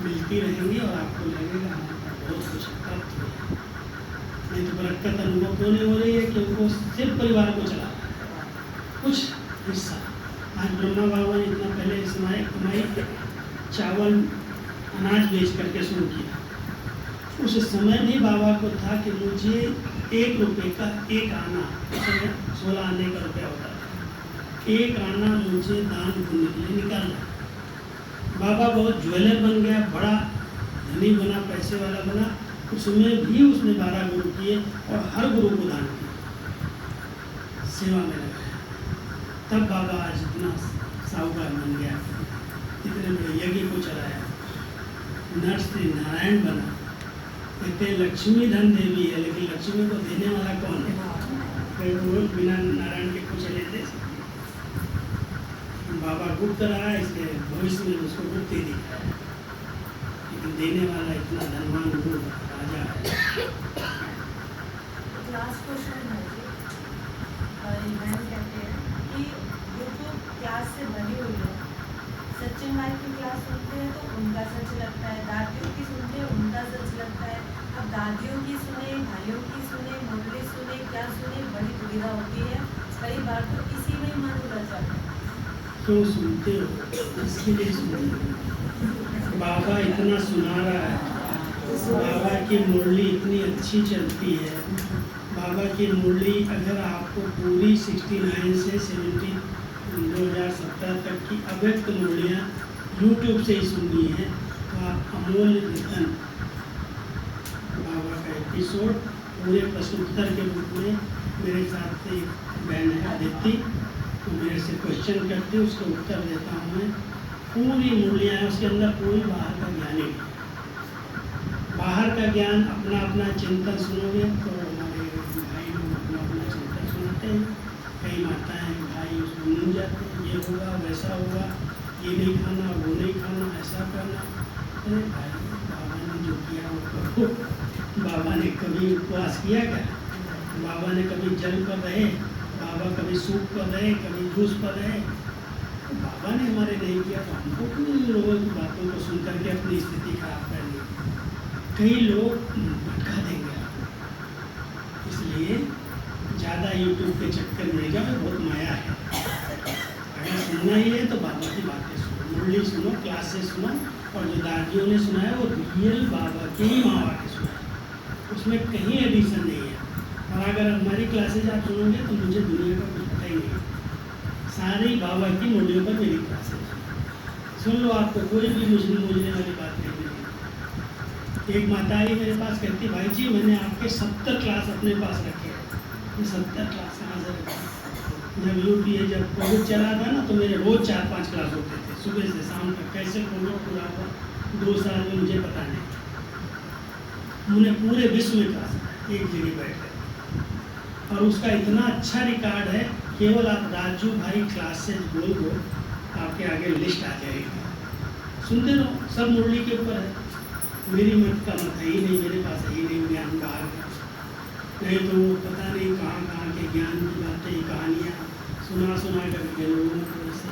मिलती रहेंगी और आपको लगेगा हमारा बहुत कुछ प्राप्त हुआ। नहीं तो बरकत अनुभव क्यों नहीं हो रही है? क्योंकि वो सिर्फ परिवार को चला रहा है, कुछ हिस्सा। आज ब्रह्मा बाबा ने इतना पहले कमाई चावल अनाज बेच करके शुरू किया। उस समय भी बाबा को था कि मुझे 1 रुपये का 1 आना, 16 आने का रुपया होता था, 1 आना मुझे दान पुण्य के लिए निकालना। बाबा बहुत ज्वेलर बन गया, बड़ा धनी बना, पैसे वाला बना। उसमें भी उसने 12 गुरु किए और हर गुरु को दान किया, सेवा में लगाया। तब बाबा आज इतना साहूकार बन गया, इतने बड़े यज्ञ को चलाया, नर से नारायण बना। कहते लक्ष्मी धन देवी है, लेकिन लक्ष्मी को देने वाला कौन है? फिर वो बिना नारायण के कुछ लेते। बाबा गुप्त रहा, इसलिए भविष्य में उसको गुप्त ही दिखाया। लेकिन देने वाला इतना धनवान वो राजा है। लास्ट क्वेश्चन है जी। मैम कहते हैं कि यूट्यूब क्लास से बनी हुई है, सचिन भाई की क्लास सुनते हैं तो उनका सच लगता है, दादियों की सुनते हैं उनका सच लगता है। अब दादियों की सुने, भाइयों की सुने, मुरली सुने, क्या सुने, बड़ी दुविधा होती है। कई बार तो इसी में ही मन उलझ जाता है। क्यों सुनते हो? इसके लिए सुनते हो। बाबा इतना सुना रहा है, बाबा की मुरली इतनी अच्छी चलती है। बाबा की मुरली अगर आपको पूरी 69 से 2017 तक की अव्यक्त मुरलियाँ यूट्यूब से ही सुननी है तो आप अमूल्य कीर्तन बाबा का एपिसोड पूरे प्रश्नोत्तर के रूप में मेरे साथ से एक बहन है अदिति, तो मेरे से क्वेश्चन करती है, उसका उत्तर देता हूँ मैं। पूरी मुरलियाँ हैं, उसके अंदर कोई बाहर का ज्ञान नहीं। बाहर का ज्ञान अपना अपना चिंतन सुनोगे तो हमारे भाई लोग अपना अपना चिंतन सुनाते हैं। कई माताएं भाई उसको मिल जाते हैं, ये होगा वैसा होगा, ये नहीं खाना वो नहीं खाना, ऐसा करना। अरे भाई बाबा ने जो किया वो करो। बाबा ने कभी उपवास किया क्या? बाबा ने कभी जल पर रहे, बाबा कभी सूप पर रहे, कभी जूस पर रहे। तो बाबा ने हमारे नहीं किया तो हमको क्यों इन लोगों की बातों को सुन करके अपनी स्थिति खराब करनी? कई लोग भटका देंगे आपको, इसलिए ज़्यादा यूट्यूब के चक्कर में जाओ, बहुत माया है। अगर सुनना ही है तो बाबा की बातें सुनो, मुरली सुनो, क्लासेस सुनो, और जो दादियों ने सुनाया वो रियल बाबा की ही माँ बातें सुनाए, उसमें कहीं एडिशन नहीं है। और अगर हमारी क्लासेज आप सुनोगे तो मुझे दुनिया का कुछ पता ही नहीं है। सारी बाबा की मुरलियों पर मेरी क्लासेज सुन लो, आपको कोई भी मुझे मुझने वाली बात नहीं मिलेगी। एक माता आई मेरे पास, कहती भाई जी मैंने आपके 70 क्लास अपने पास रखे हैं। ये 70 क्लास कहाँ से रखे? जब यूपीए जब कोविड चला था ना तो मेरे रोज़ 4-5 क्लास होते थे, सुबह से शाम तक। कैसे कोविड पूरा हुआ 2 साल में मुझे पता नहीं। उन्हें पूरे विश्व में क्लास एक जगह बैठ गए, और उसका इतना अच्छा रिकॉर्ड है, केवल आप राजू भाई क्लासेज बोल दो आपके आगे लिस्ट आ जाएगी। सुनते रहो, सब मुरली के ऊपर है। मेरी मत का मत है ही नहीं, मेरे पास है ही नहीं ज्ञान बाहर का। नहीं तो वो पता नहीं कहाँ कहाँ के ज्ञान की बातें, कहानियाँ सुना करके लोगों को ऐसे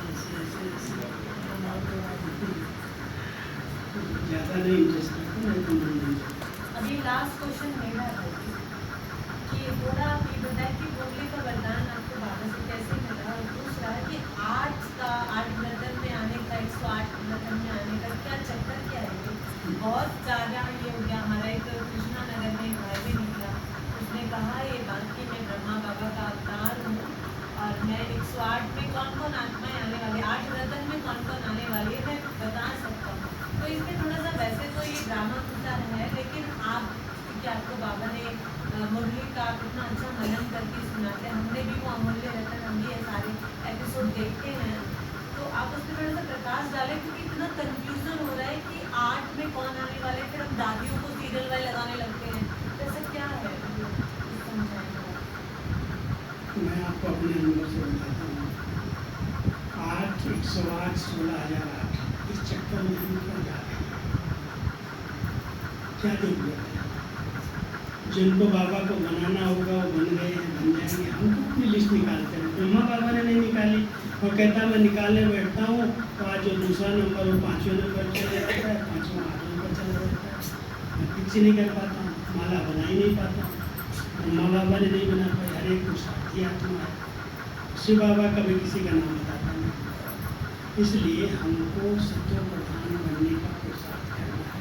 ज़्यादा नहीं इंटरेस्ट रखता, नहीं तो नहीं। अभी लास्ट क्वेश्चन मेरा है कि थोड़ा आप ये बताएं कि मुरली का वरदान आपको बाबा से कैसे मिला, और दूसरा है कि 8 व्रतन में आने का, 108 व्रतन में आने का क्या चक्कर क्या है? बहुत ज़्यादा ये हो गया। हमारा एक कृष्णा नगर में एक भाई भी निकला, उसने कहा ये बात कि मैं ब्रह्मा बाबा का अवतार हूँ और मैं 108 में कौन कौन आत्माएँ आने वाली, 8 व्रतन में कौन कौन आने वाली है मैं बता सकता हूँ। तो इसमें थोड़ा सा, वैसे तो ये ड्रामा होता है, लेकिन आप कि आपको बाबा ने मुरली का आप इतना अच्छा मनन करके सुनाते हैं, हमने भी वो अमूल्य रतन, हम भी ये सारे एपिसोड देखते हैं, तो आप उस पर थोड़ा सा प्रकाश डालें, क्योंकि इतना कन्फ्यूज़न हो रहा है कि 8 में कौन आने वाले, फिर हम दादियों को सीरियल वाले लगाने लगते हैं, तो ऐसा क्या है? समझाएंगे? मैं आपको अपने अनुभव से बताता हूँ। 8, 108, 16,008 इस चक्कर में हम क्यों जा रहे हैं? क्या देख रहे हैं? जिनको बाबा को बनाना होगा वो बन गए हैं, बन जाएंगे। हम तो अपनी लिस्ट निकालते हैं, ब्रह्मा बाबा ने नहीं निकाली, और कहता मैं निकालने बैठता हूँ तो आज जो दूसरा नंबर वो 5वें नंबर चला जाता है, 5वां 8वें नंबर चला जाता है। मैं कुछ नहीं कर पाता हूँ, माला बना ही नहीं पाता हूँ। ब्रह्मा बाबा ने नहीं बना पाई, हर एक कुछ साथी आत्मा है। शिव बाबा कभी किसी का नाम बताता नहीं। इसलिए हमको सत्य प्रधान बनने का पुरुषार्थ करना है।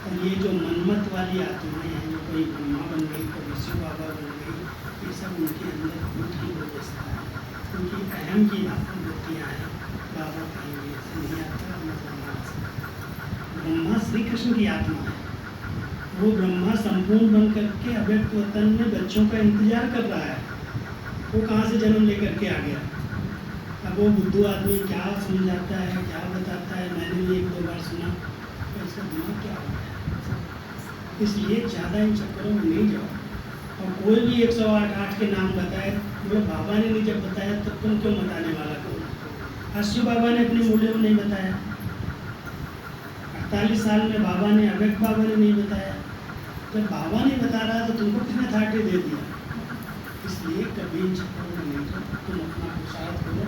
और ये जो मनमत वाली आत्माएं हैं, जो कोई ब्रह्मा बन गई, कोई शिव बाबा बन गई, ये सब उनके अंदर खुद की व्यवस्था है, उनकी अहम की वृत्तियाँ हैं। बाबा कहेंगे ऐसे नहीं आता, मैं ब्रह्मा श्री कृष्ण की आत्मा है। वो ब्रह्मा संपूर्ण बन करके अव्यक्त वतन में बच्चों का इंतजार कर रहा है। वो कहाँ से जन्म लेकर के आ गया? अब वो बुद्धू आदमी क्या समझाता है, क्या बताता है, मैंने भी 1-2 बार सुना, तो इसका दिमाग क्या हो गया? इसलिए ज़्यादा इन चक्करों में नहीं जाओ। और कोई भी 108 के नाम बताए, बोलो बाबा ने नहीं जब बताया तो तुम क्यों बताने वाला करो? शिव बाबा ने अपनी मूल्यों में नहीं बताया, 48 साल में बाबा ने, अव्यक्त बाबा ने नहीं बताया। जब बाबा नहीं बता रहा तो तुमको किसने अथॉरिटी दे दिया? इसलिए कभी इन चक्करों में नहीं करो, तुम अपना पुरुषार्थ करो,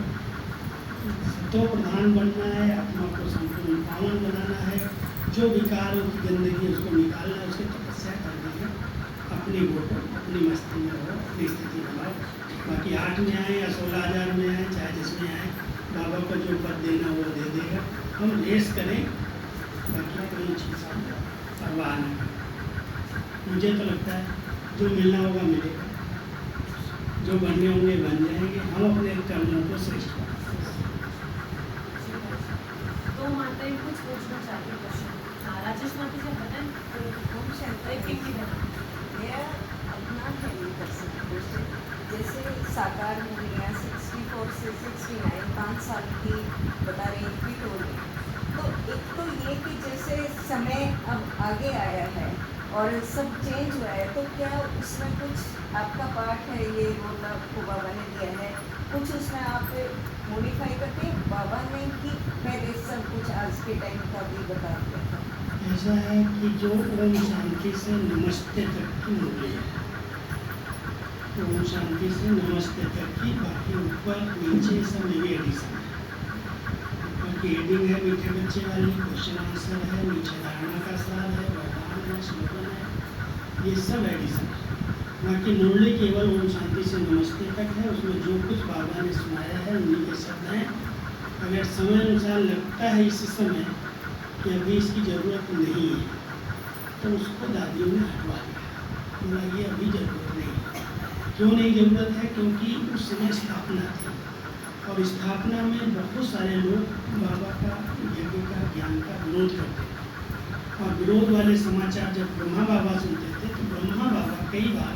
तो प्रधान बनना है, अपना को संपूर्ण पावन बनाना है, जो विकारों की गंदगी है उसको निकालना है, उसकी तपस्या करनी है, अपनी वोटो अपनी मस्ती में रहो, अपनी स्थिति बनाओ। बाकी 8 में आए या 16,000 में आए, चाहे जिसमें आए, बाबा को जो पद देना वो दे देगा। हम रेस करें, बाकी कोई चीज़ परवाह नहीं करें। मुझे तो लगता है जो मिलना होगा मिलेगा, जो बनने होंगे बन जाएंगे। हम अपने कर्मों को श्रेष्ठ बनाएंगे। तो माताएं कुछ पूछना चाहती हैं क्वेश्चन। राजेश माता जी बताएं। तो हम शंकर एक एक की बना। मेरा अपना है ये दर्शन क्वेश्चन, जैसे साकार मूवियाँ 64 से 69 5 साल की बता रही रिपीट हो रही। तो एक तो ये कि जैसे समय अब आगे आया है और सब चेंज हुआ है, तो क्या उसमें कुछ आपका पार्ट है, ये रोल आपको बाबा ने दिया है, कुछ उसमें आप मॉडिफाई करके बाबा ने कि पहले सब कुछ आज के टाइम का भी बता दिया था? ऐसा है कि जो ओम शांति से नमस्ते तक की मूल्य है, ओम शांति से नमस्ते तक की, बाकी ऊपर नीचे सब मेरी एडिशन है। ऊपर की एडिंग है मीठे बच्चे वाली, क्वेश्चन आंसर है, नीचे धारणा का सार है, वरदान है, स्लोगन है, ये सब एडिशन है। बाकी मुरली केवल ओम शांति से नमस्ते तक है। उसमें जो कुछ बाबा ने सुनाया है उन्हीं के शब्द हैं। अगर समय अनुसार लगता है इस समय कि अभी इसकी ज़रूरत नहीं है, तो उसको दादियों ने हटवा दिया, बोला ये अभी ज़रूरत नहीं है। क्यों नहीं ज़रूरत है? क्योंकि उस समय स्थापना थी, और स्थापना में बहुत सारे लोग बाबा का यज्ञ का ज्ञान का विरोध करते थे, और विरोध वाले समाचार जब ब्रह्मा बाबा सुनते थे तो ब्रह्मा बाबा कई बार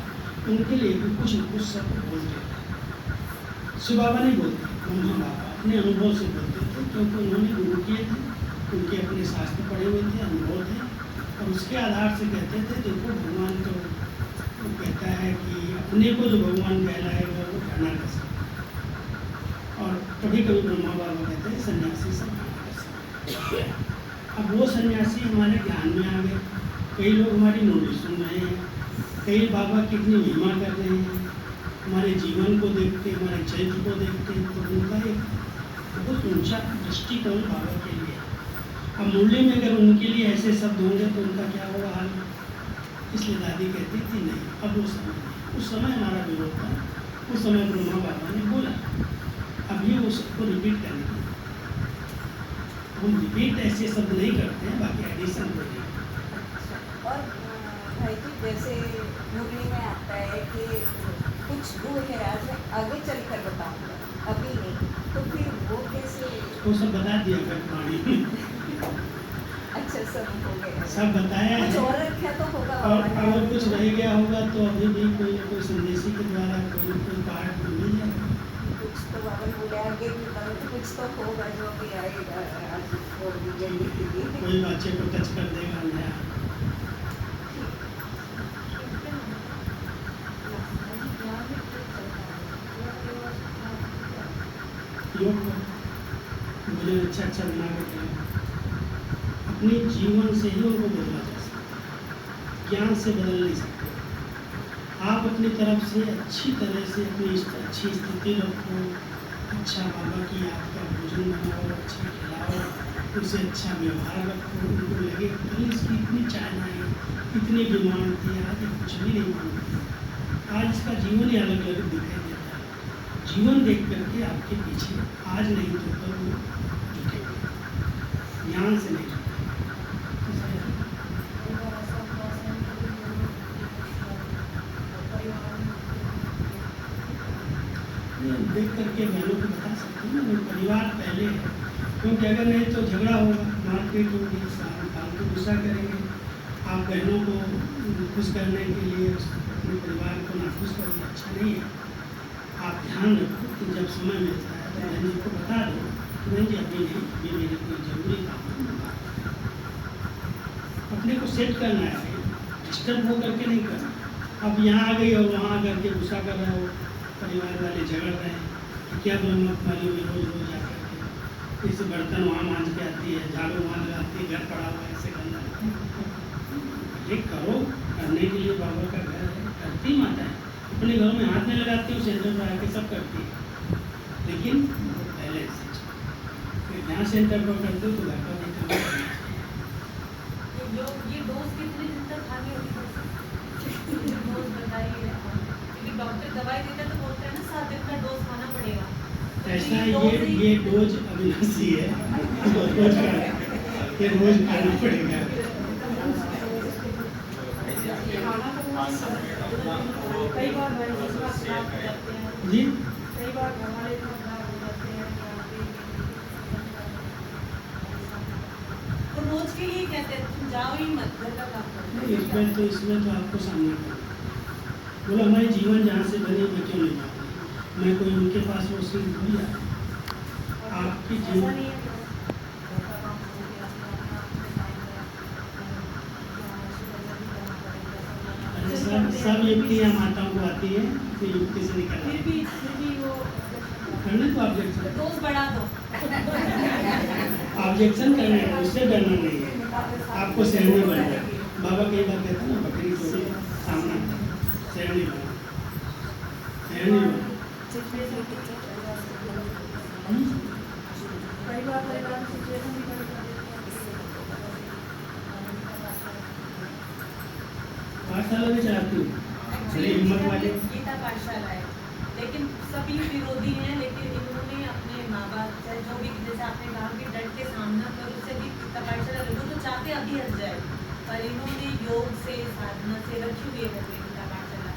उनके लिए भी कुछ न कुछ शब्द बोलते थे। शिव बाबा नहीं बोलते, ब्रह्मा बाबा अपने अनुभव से बोलते थे, क्योंकि उन्होंने गुरु किए थे, उनके अपने शास्त्र पढ़े हुए थे, अनुभव थे, और उसके आधार से कहते थे देखो भगवान तो कहता है कि अपने को जो भगवान कहलाएगा वो कहना कर सकता। और कभी कभी ब्रह्मा बाबा कहते हैं सन्यासी सब कहना कर सकते। अब वो सन्यासी हमारे ज्ञान में आ गए, कई लोग हमारी नोटिस सुन रहे हैं, कई बाबा कितनी महिमा कर रहे हैं, हमारे जीवन को देखते, हमारे चरित्र को देखते, तो उनका एक बहुत ऊंचा दृष्टिकोण बाबा के लिए। अब मुरली में अगर उनके लिए ऐसे शब्द होंगे तो उनका क्या होगा हाल? इसलिए दादी कहती थी नहीं, अब वो समय नहीं। उस समय हमारा विरोध था, उस समय ब्रह्मा बाबा ने बोला, अभी वो सबको रिपीट करने की। हम रिपीट ऐसे शब्द नहीं करते हैं, बाकी एडिशन को नहीं। और भाई जी जैसे मुरली में आता है कि कुछ दूर है आज मैं आगे चल कर बताऊँगा, अभी नहीं, तो फिर वो कैसे? वो सब बता दिया वाणी में, अच्छा सब हो गया, सब बताया कुछ है। और रखा तो होगा और बाबा ने। अगर कुछ रह गया होगा तो अभी भी कोई ना कोई संदेशी के द्वारा कोई ना कोई पाठ मिल जाएगा। कुछ तो बाबा ने बोले आगे भी बताओ, तो कुछ तो होगा जो भी आएगा आज और भी जल्दी के लिए। कोई बच्चे को टच कर देगा नया। योग करो, भोजन अच्छा अच्छा बना के खाओ। अपने जीवन से ही उनको बदला जा सकता है, ज्ञान से बदल नहीं सकते। आप अपनी तरफ से अच्छी तरह से अपनी अच्छी स्थिति रखो, अच्छा बाबा की याद का भोजन बनाओ, अच्छा खिलाओ, उनसे अच्छा व्यवहार रखो। उनको लगे कल इसकी इतनी चाहना है, इतनी डिमांड थी, आज ये कुछ भी नहीं मांगती, आज इसका जीवन ही अलग अलग दिखाई देता है। जीवन देख करके आपके पीछे आज नहीं तो कल वो झुकेंगे, ज्ञान से नहीं झुकेंगे। देख करके बहनों को बता सकते हैं ना, परिवार पहले है, क्योंकि अगर नहीं तो झगड़ा होगा, मारपीट होगी, फालतू गुस्सा करेंगे। आप बहनों को खुश करने के लिए अपने परिवार को नाखुश करना अच्छा नहीं है। आप ध्यान रखो कि जब समय मिलता है तो बहन जी को बता दो कि बहन जी अभी नहीं, अभी मेरे कोई जरूरी काम है, मैं बात करूं। अपने को सेट करना है, डिस्टर्ब हो करके नहीं करना। अब यहाँ आ गई और वहाँ आकर के गुस्सा कर रहे हो, परिवार वाले झगड़ रहे हैं कि क्या ब्रह्म कुमारी में रोज रोज आकर के इस बर्तन वहाँ मांझ के आती है, झाड़ू वहाँ लगाती है, घर पड़ा हुआ है ऐसे करना ये करो, करने के लिए बाबा का घर है, करती माता है। अपने घरों में हाथ नहीं लगाती हूँ, सेंटर पर आके सब करती है, लेकिन पहले से फिर यहाँ सेंटर पर करते हो तो घर का भी करना चाहिए। ये डोज कितने दिन तक खानी होगी? डोज बताइए, क्योंकि डॉक्टर दवाई देता है तो बोलते हैं ना 7 दिन का डोज खाना पड़ेगा। तो ऐसा डोज ही- ये डोज अविनाशी है, इसको रोज ये रोज खाना पड़ेगा। कई बार मेडिसिन का खराब हो जाते हैं, जी कई बार हमारे इतना खराब हो जाते हैं कि तो रोज के लिए कहते हैं तुम जाओ ही मत, घर का काम करो। इसमें तो आपको सामना करना बोलो, हमारे जीवन जहाँ से बने मैं क्यों नहीं जाऊँ, मैं कोई उनके पास वो सीख भूल जाए आपकी ऐसा जीवन नहीं है कि बस घर का काम हो गया, अपना टाइम है, अरे सब युक्तियाँ माताओं को आती है, तो युक्ति से निकल फिर भी वो करने को ऑब्जेक्शन डोज बढ़ा दो। ऑब्जेक्शन करने को, उससे डरना नहीं है, आपको सहनी बन जाए। बाबा कई बार कहता है ना, बकरी थोड़ी सामना सहनी बना, सहनी बना। कई बार परिवार की सिचुएशन भी बड़ी पाठशाला भी चलाती हूँ, बड़ी हिम्मत वाले। गीता पाठशाला है, लेकिन सभी विरोधी हैं, लेकिन इन्होंने अपने माँ बाप से जो भी, जैसे आपने कहा कि डट के सामना करो, उससे भी गीता पाठशाला रखो तो चाहते अभी हट जाए, पर इन्होंने योग से साधना से रखी हुई है गीता पाठशाला,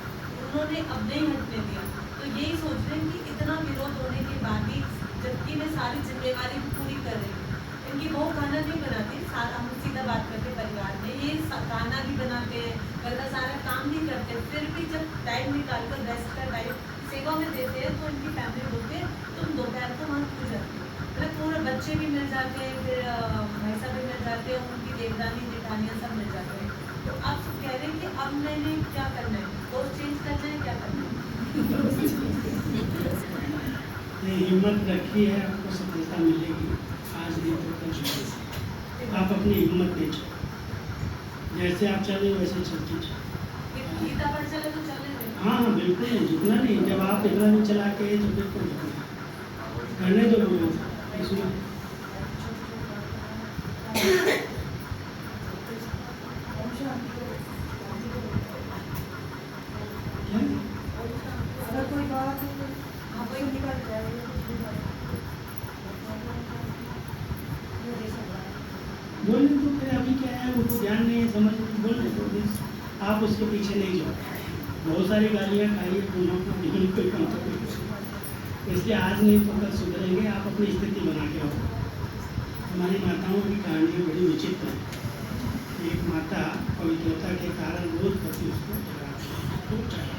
उन्होंने अब नहीं हटने दिया। तो यही सोच रहे हैं कि इतना विरोध होने के बाद भी, जबकि मैं सारी जिम्मेवारी पूरी कर रही हूँ, इनकी बहू खाना नहीं बनाती, हम सीधा बात करते परिवार में, ये खाना भी बनाते हैं, घर का सारा काम भी करते हैं, फिर भी जब टाइम निकाल कर रेस्ट का टाइम सेवा में देते हैं तो इनकी फैमिली बोलते हैं तुम दोपहर को वहाँ क्यों जाते हो, मतलब पूरे बच्चे भी मिल जाते हैं, फिर भाई साहब भी मिल जाते हैं, उनकी देवरानी जेठानियाँ सब मिल जाते हैं। तो आप सब कह रहे हैं कि अब मैंने क्या करना है, दोस्त चेंज करना है, क्या करना है? ये हिम्मत रखी है, आपको सफलता मिलेगी, आज नहीं तो कल जरूर। आप अपनी हिम्मत नहीं छोड़ो, जैसे आप चले वैसे चलती चलो। गीता पाठशाला तो चल रहे हैं। हाँ बिल्कुल नहीं, झुकना नहीं, जब आप इतना नहीं चला के तो बिल्कुल झुकना करने दो लोग इसमें। क्या? अगर कोई बात हाँ कोई निकल जाए बोलने तो फिर अभी क्या है, उनको ध्यान नहीं है, समझ नहीं, बोलने दो बस, आप उसके पीछे नहीं जाओ। बहुत सारी गालियाँ खाइए, गुनाहों को नहीं, कोई कम तो कोई कुछ। इसलिए आज नहीं तो कल सुधरेंगे, आप अपनी स्थिति बना के रहो। हमारी माताओं की कहानियाँ बड़ी विचित्र हैं। एक माता पवित्रता के कारण रोज पति उसको चढ़ा,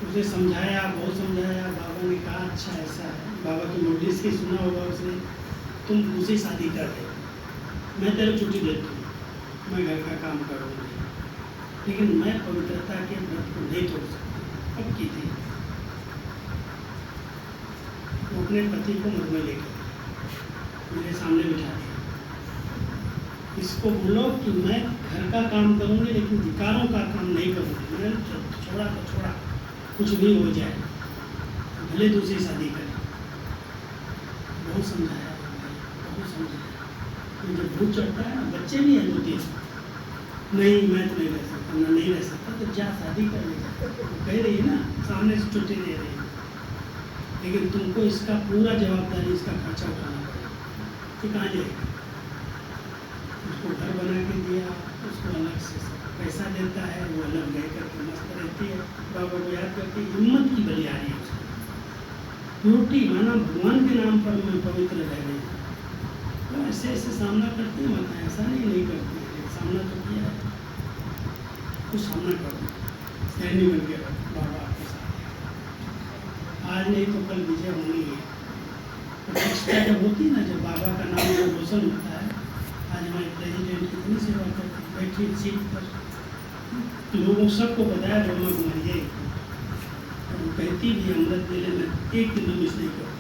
उसे समझाया, बहुत समझाया, बाबा ने कहा अच्छा ऐसा है, बाबा की नोटिस की सुना होगा उसने, तुम दूसरी शादी कर रहे हो, मैं तेरे छुट्टी देती हूँ, मैं घर का काम करूँगी, लेकिन मैं पवित्रता के व्रत को नहीं तोड़ सकती। अब की थी वो अपने पति को मत में लेकर मेरे सामने बिठा दिया, इसको बोलो कि मैं घर का काम करूँगी लेकिन विकारों का काम नहीं करूँगी, मैंने छोड़ा तो छोड़ा, कुछ भी हो जाए भले दूसरी शादी करें। बहुत समझाया, बहुत समझाया, तो जब भूख चढ़ता है ना, बच्चे भी हैं 2-3, नहीं मैं तो नहीं रह सकता, मैं नहीं रह सकता, तो जा शादी कर ले जा, कह रही है ना, सामने से छुट्टी दे रही है, लेकिन तुमको इसका पूरा जवाबदारी, इसका खर्चा उठाना पड़ेगा, कि कहाँ जाएगा। उसको घर बना के दिया, उसको अलग से पैसा देता है, वो अलग रह करके मस्त रहती है, बाबा को याद करती है, हिम्मत की बलिहारी है उसकी। रोटी माना भगवान के नाम पर मैं पवित्र रह रही हूँ, तो ऐसे ऐसे सामना करती है माता, ऐसा नहीं करती है, सामना तो किया है, कुछ सामना करो, सहनी बन के रहो, बाबा आपके साथ है। आज नहीं तो कल विजय होनी है। प्रतिष्ठा जब होती है ना, जब बाबा का नाम जब रोशन होता है, आज हमारे प्रेसिडेंट कितनी सेवा करते, बैठी सीट पर, लोगों सबको बताया ब्रह्मा कुमारी है, कहती भी अमृत मेले में एक दिन मिस नहीं करो,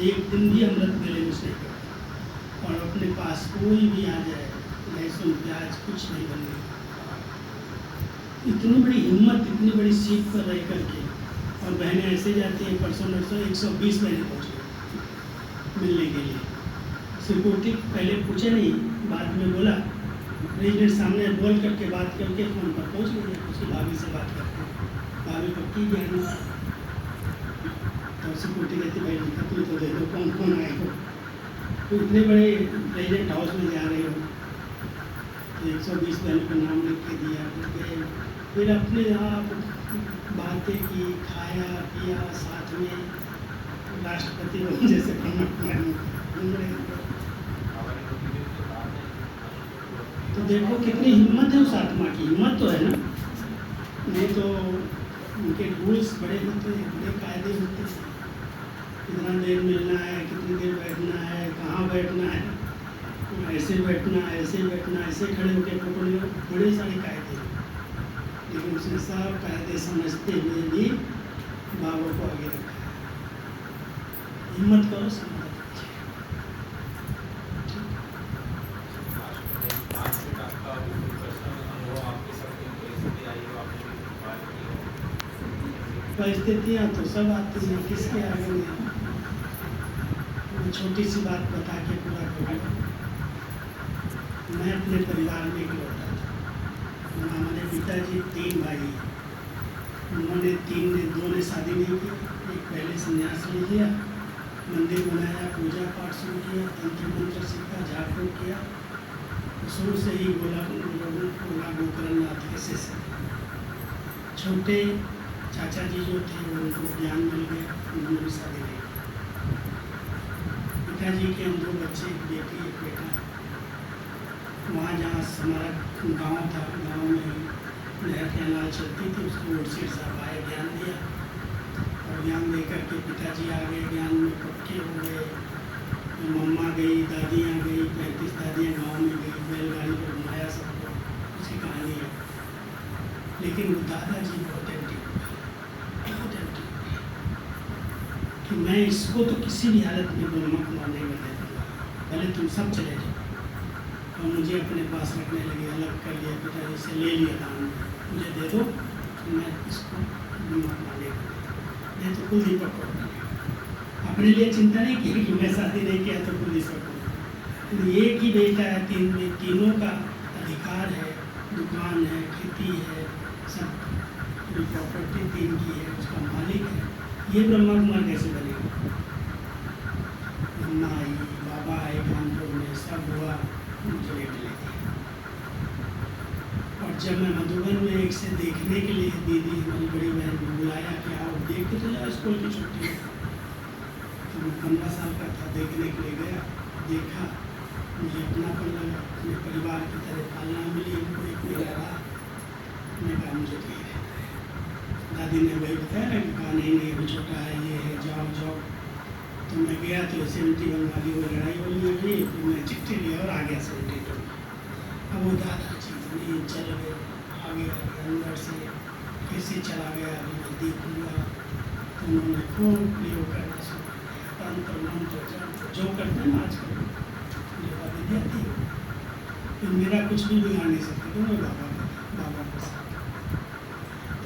एक दिन भी अमृत वेले में नहीं करता। और अपने पास कोई भी आ जाए, लहसुन प्याज कुछ नहीं बनने। इतनी बड़ी हिम्मत, इतनी बड़ी सीट पर रह करके, और बहनें ऐसे जाती हैं। परसों नरसों 120 बहनें पहुँच गई मिलने के लिए। सिक्योरिटी पहले पूछे नहीं, बाद में बोला, प्रेसिडेंट सामने बोल करके बात करके फ़ोन पर पहुँच गई है उसकी भाभी से बात करके। भाभी पक्की ज्ञान, तो सिक्योरिटी कहती भाई लिखा तुम तो दे दो कौन कौन आए हो। तो इतने बड़े प्रेसिडेंट हाउस में जा रहे हो, तो 120 बहनों का नाम लिख के दिया। फिर अपने आप बातें की, खाया पिया, साथ में राष्ट्रपति बन जैसे घूम रहे हैं। तो देखो कितनी हिम्मत है उस आत्मा की, हिम्मत तो है ना। नहीं तो उनके रूल्स बड़े होते हैं, बड़े कायदे होते हैं। कितना देर मिलना है, कितनी देर बैठना है, कहाँ बैठना है, ऐसे बैठना, ऐसे बैठना, ऐसे खड़े होकर फोटो ले, बड़े सारे कायदे हैं। लेकिन उसने सब कायदे समझते हुए भी बाबा को आगे रखा है। हिम्मत करो, समाधान परिस्थितियाँ तो सब आती हैं, किसके आगे में। छोटी सी बात बता के पूरा करूँगा। मैं अपने परिवार में इकलौता था। हमारे पिताजी 3 भाई, उन्होंने 2 ने शादी नहीं की। एक पहले संन्यास ले लिया, मंदिर बनाया, पूजा पाठ शुरू किया, तंत्र मंत्र सीखा, झाड़ फूक किया। शुरू से ही गोकरण नाथ ऐसे से। छोटे चाचा जी जो थे उनको ज्ञान मिल गया, उन्होंने भी शादी नहीं की। पिताजी के 2 बच्चे, एक बेटी एक बेटा। वहाँ जहाँ हमारा गांव था, गांव में नहर कैनाल चलती थी, उसको उड़सीर साहब आए, ज्ञान दिया। और ज्ञान दे करके पिताजी आ गए, ज्ञान में पक्के हो गए। मम्मा गई, दादियाँ गई, 35 दादियाँ गाँव में गई, बैलगाड़ी पर घुमाया सबको, उसकी कहानी है। लेकिन वो दादाजी बहुत एक्टिव कि मैं इसको तो किसी भी हालत में ब्रह्मा कुमार नहीं बनने दूँगा, भले तुम सब चले जाओ। और मुझे अपने पास रखने लगे, अलग कर लिया, पिताजी से ले लिया दान, मुझे दे दो, तो मैं इसको ब्रह्मा कुमार नहीं बनूँगा। नहीं तो कुलदीपक को अपने लिए चिंता नहीं की कि मैं शादी नहीं किया तो कुलदीपक को। एक ही बेटा है, तीनों का अधिकार है, दुकान है, खेती है, सब पूरी प्रॉपर्टी 3 की है, उसका मालिक है। ये ब्रह्मा कुमार कैसे बनेगा? मम्मा आई, बाबा आए, कानपुर में सब हुआ, मुझे लेट ले दिया। और जब मैं मधुबन में एक से देखने के लिए, दीदी हमारी बड़ी बहन को बुलाया कि आओ देख के तो जाओ स्कूल की छुट्टी। तो मैं 15 साल का था, देखने के लिए गया, देखा, मुझे अपनापन लगा, अपने परिवार की तरह पालना मिली, इनको एक मेरा रहा। मैं कहा मुझे तो ये रहता है। दादी ने वही बताया ना कि कहा नहीं अभी छोटा है, ये है, जाओ जाओ। तो मैं गया तो 71 वाली वो लड़ाई वाली हो गई, फिर मैं चिट्ठी लिया और आ गया 72 में। अब वो दादाजी नहीं चल गए, आगे अंदर से कैसे चला गया, अभी मैं देखूँगा। तो उन्होंने खूब प्रयोग करना शुरू किया, तंत्र मंत्र जो करते हैं ना आजकल, मुझे बातें आती है। फिर मेरा कुछ भी बिगाड़ नहीं सकते, तो मैं बाबा के साथ।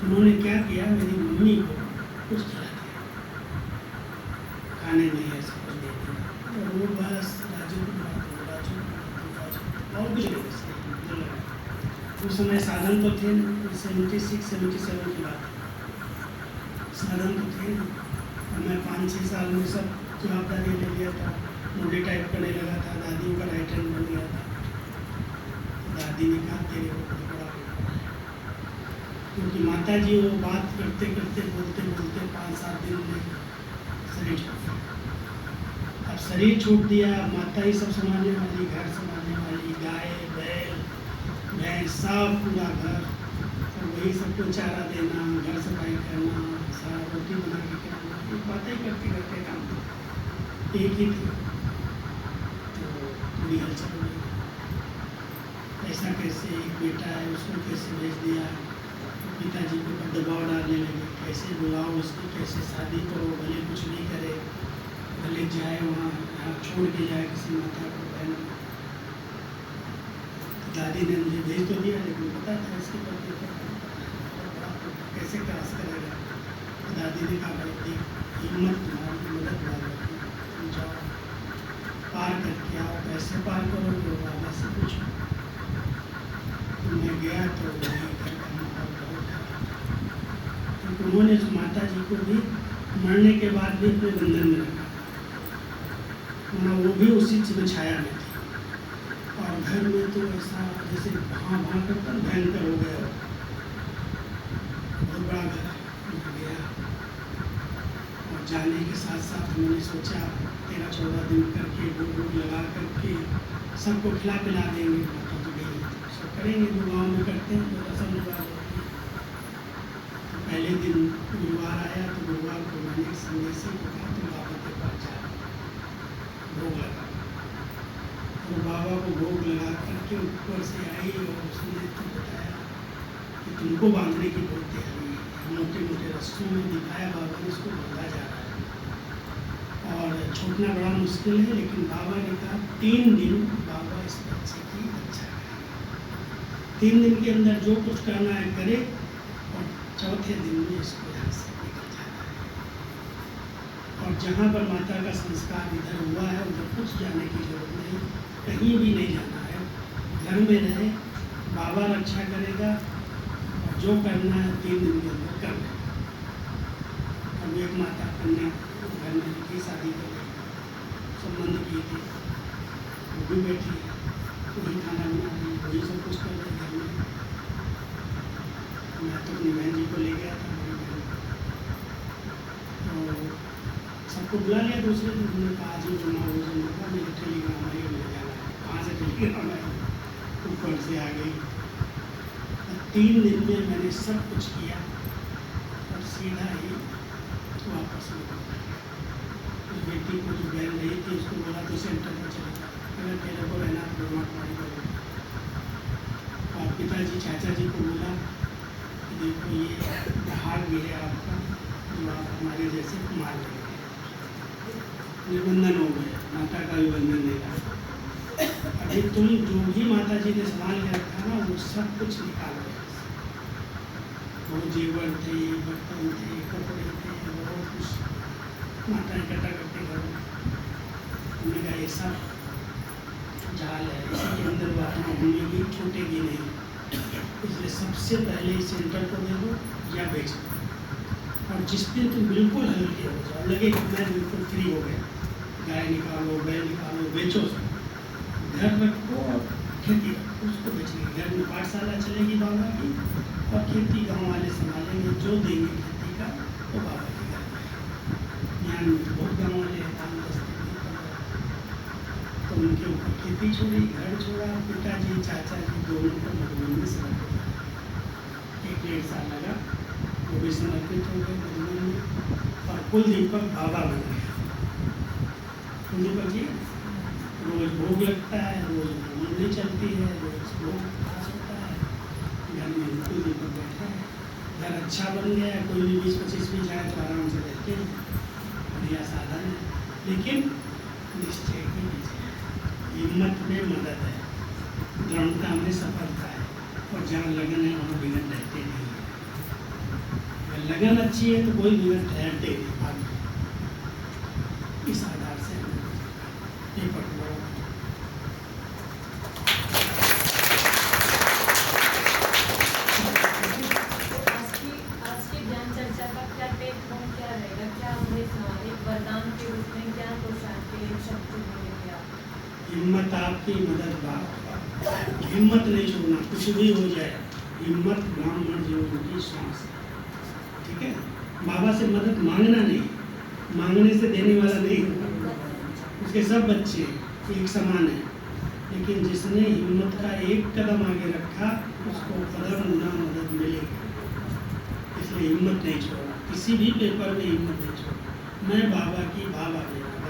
उन्होंने क्या किया, मेरी मम्मी को कुछ खिला दिया, खाने में ऐसा कुछ दे दिया। और वो बस राजू और कुछ नहीं। उस समय साधन तो थे, 76-77 की बात, साधन तो थे। और मैं 5-6 साल में सब जवाबदारी ले लिया था, मोटे टाइप करने लगा था, दादियों का राइट हैंड बन गया था। दादी ने कहा तेरे को बड़ा, क्योंकि माता जी वो बात करते करते बोलते बोलते 5-7 दिन में शरीर छूट गया। अब शरीर छूट दिया, माता ही सब संभालने वाली, घर संभालने वाली, गाय बैल भैंस सब पूरा घर, और वही सबको चारा देना, घर सफाई करना, सारा रोटी बना के खिलाना, ये बातें करते करते काम एक ही थी। तो पूरी हलचल हो गई, ऐसा कैसे एक बेटा है उसको कैसे भेज दिया। पिताजी के ऊपर दबाव डालने लगे, कैसे बुलाओ उसकी, कैसे शादी करो, भले कुछ नहीं करे, भले जाए वहाँ यहाँ छोड़ के जाए किसी माता को बहन को। दादी ने मुझे भेज तो दिया, लेकिन पता था इसके प्रति कैसे क्रॉस करेगा। तो दादी ने कहा भाई देख, हिम्मत तुम्हारी मदद वाली, तुम जाओ पार करके आओ। कैसे पार करोगे बाबा से पूछो। तो मैं गया तो वही घर का माहौल बहुत खराब, क्योंकि उन्होंने उस माता जी को भी मरने के बाद भी अपने बंधन में रखा, वरना वो भी उसी में छाया में थी। और घर में तो ऐसा जैसे भाँ भाँ करता भयंकर हो गया, बहुत बड़ा घर है। गया और जाने के साथ साथ मैंने सोचा 13-14 दिन करके भोग लगा करके सबको खिला पिला देंगे। माता तो गई, सब करेंगे जो गाँव में करते हैं, जो रस्म रिवाज होती है। तो पहले दिन गुरुवार आया तो गुरुवार को मैंने एक संदेशी को कहा तुम बाबा के पास जाओ, भोग लगा। तो बाबा को भोग लगा करके ऊपर से आई और उसने तो बताया कि तुमको बांधने की बहुत तैयारी है। मोटे मोटे रस्सों में दिखाया बाबा ने इसको बांधा जा रहा है और छूटना बड़ा मुश्किल है। लेकिन बाबा ने कहा 3 दिन बाबा इस बच्चे की रक्षा करेंगे। 3 दिन के अंदर जो कुछ करना है करे, और चौथे दिन में इसको यहाँ से निकल जाना है। और जहाँ पर माता का संस्कार इधर हुआ है उधर कुछ जाने की जरूरत नहीं, कहीं भी नहीं जाना है। घर में रहे, बाबा रक्षा करेगा और जो करना है 3 दिन के अंदर कर लेगा। अब एक माता कन्या घर में की शादी कर संबंध की थी, वो भी बैठी है, वही खाना बना रही, वही सब कुछ कर रही घर में। मैं तो अपनी बहन जी को ले गया था, मेरी बहन तो सबको बुला लिया। दूसरे दिन हमने कहा आज जमा हो जमा, मेरे टेलीग्राम आई, मिल जाना है। कहाँ से टेलीग्राम आई? ऊपर से आ गई। 3 दिन में मैंने सब कुछ किया और सीधा ही वापस लौट गया। उस बेटी को जो बहन रही थी उसको बोला तो सेंटर पर चले जाओ, अगर तेरे को रहना तो मारी करो। और पिताजी चाचा जी को बोला कि देखो ये भाग भी है आपका, जो आप हमारे जैसे मार रहे हैं। निबंधन हो गया, माता का भी बंधन नहीं रहा। अभी तुम जो भी माता जी ने संभाल के रखा ना, वो सब कुछ निकाल गया। वो जेवर थे, बर्तन थे, कपड़े थे, बहुत कुछ माता इकट्ठा करके करो। हमने कहा ये सब जाल है, इसके अंदर वो आत्मा घूमेगी, छूटेगी नहीं। इसलिए सबसे पहले इस सेंटर को दे दो या बेच दो। और जिस दिन तुम बिल्कुल हल्के हो जाओ, लगे कि मैं बिल्कुल फ्री हो गया, गाय निकालो, बैल निकालो, बेचो सब, घर रखो और खेती रखो, उसको बेचेंगे। घर में पाठशाला चलेगी बाबा की, और खेती गांव वाले संभालेंगे, जो देंगे खेती का वो बाबा के घर में। ज्ञान में तो बहुत गाँव वाले हैं, काम दस्ते नहीं कर रहे, तो उनके ऊपर खेती छोड़ी, घर छोड़ा। पिताजी चाचा जी दोनों को मधुबन में समर्पित किया। 1-1.5 साल लगा, वो भी समर्पित हो गए मधुबन में। और कुल दीपक बाबा बन गया। कुल दीपक जी रोज भोग लगता है, रोज मंदिर चलती है, रोज भोग पास होता है। घर में कुल दीपक बैठा है, घर अच्छा बन गया है। कोई भी 20-25 भी जाए तो आराम से रहते हैं, बढ़िया साधन है। लेकिन निश्चय की नीचे है, हिम्मत में मदद है, दृढ़ता में सफलता है। और जहाँ लगन है वहाँ विघ्न रहते नहीं है। अगर लगन अच्छी है तो कोई विघ्न ठहरते नहीं भाग में। इस आधार से ये पकड़ो। आज की ज्ञान चर्चा का क्या टेक होम क्या रहेगा? क्या हमें एक वरदान के रूप में ज्ञान को शांति एक शक्ति मिलेगी? हिम्मत आपकी मदद बाप, हिम्मत नहीं छोड़ना, कुछ भी हो जाए। हिम्मत ब्राह्मण जीवन की श्वास है, ठीक है। बाबा से मदद मांगना नहीं, मांगने से देने वाला नहीं होगा। उसके सब बच्चे एक समान है, लेकिन जिसने हिम्मत का एक कदम आगे रखा उसको कदम गुना मदद मिलेगी। इसलिए हिम्मत नहीं छोड़ना, किसी भी पेपर में हिम्मत नहीं छोड़ना। मैं बाबा की बाबा दे रहा हूँ।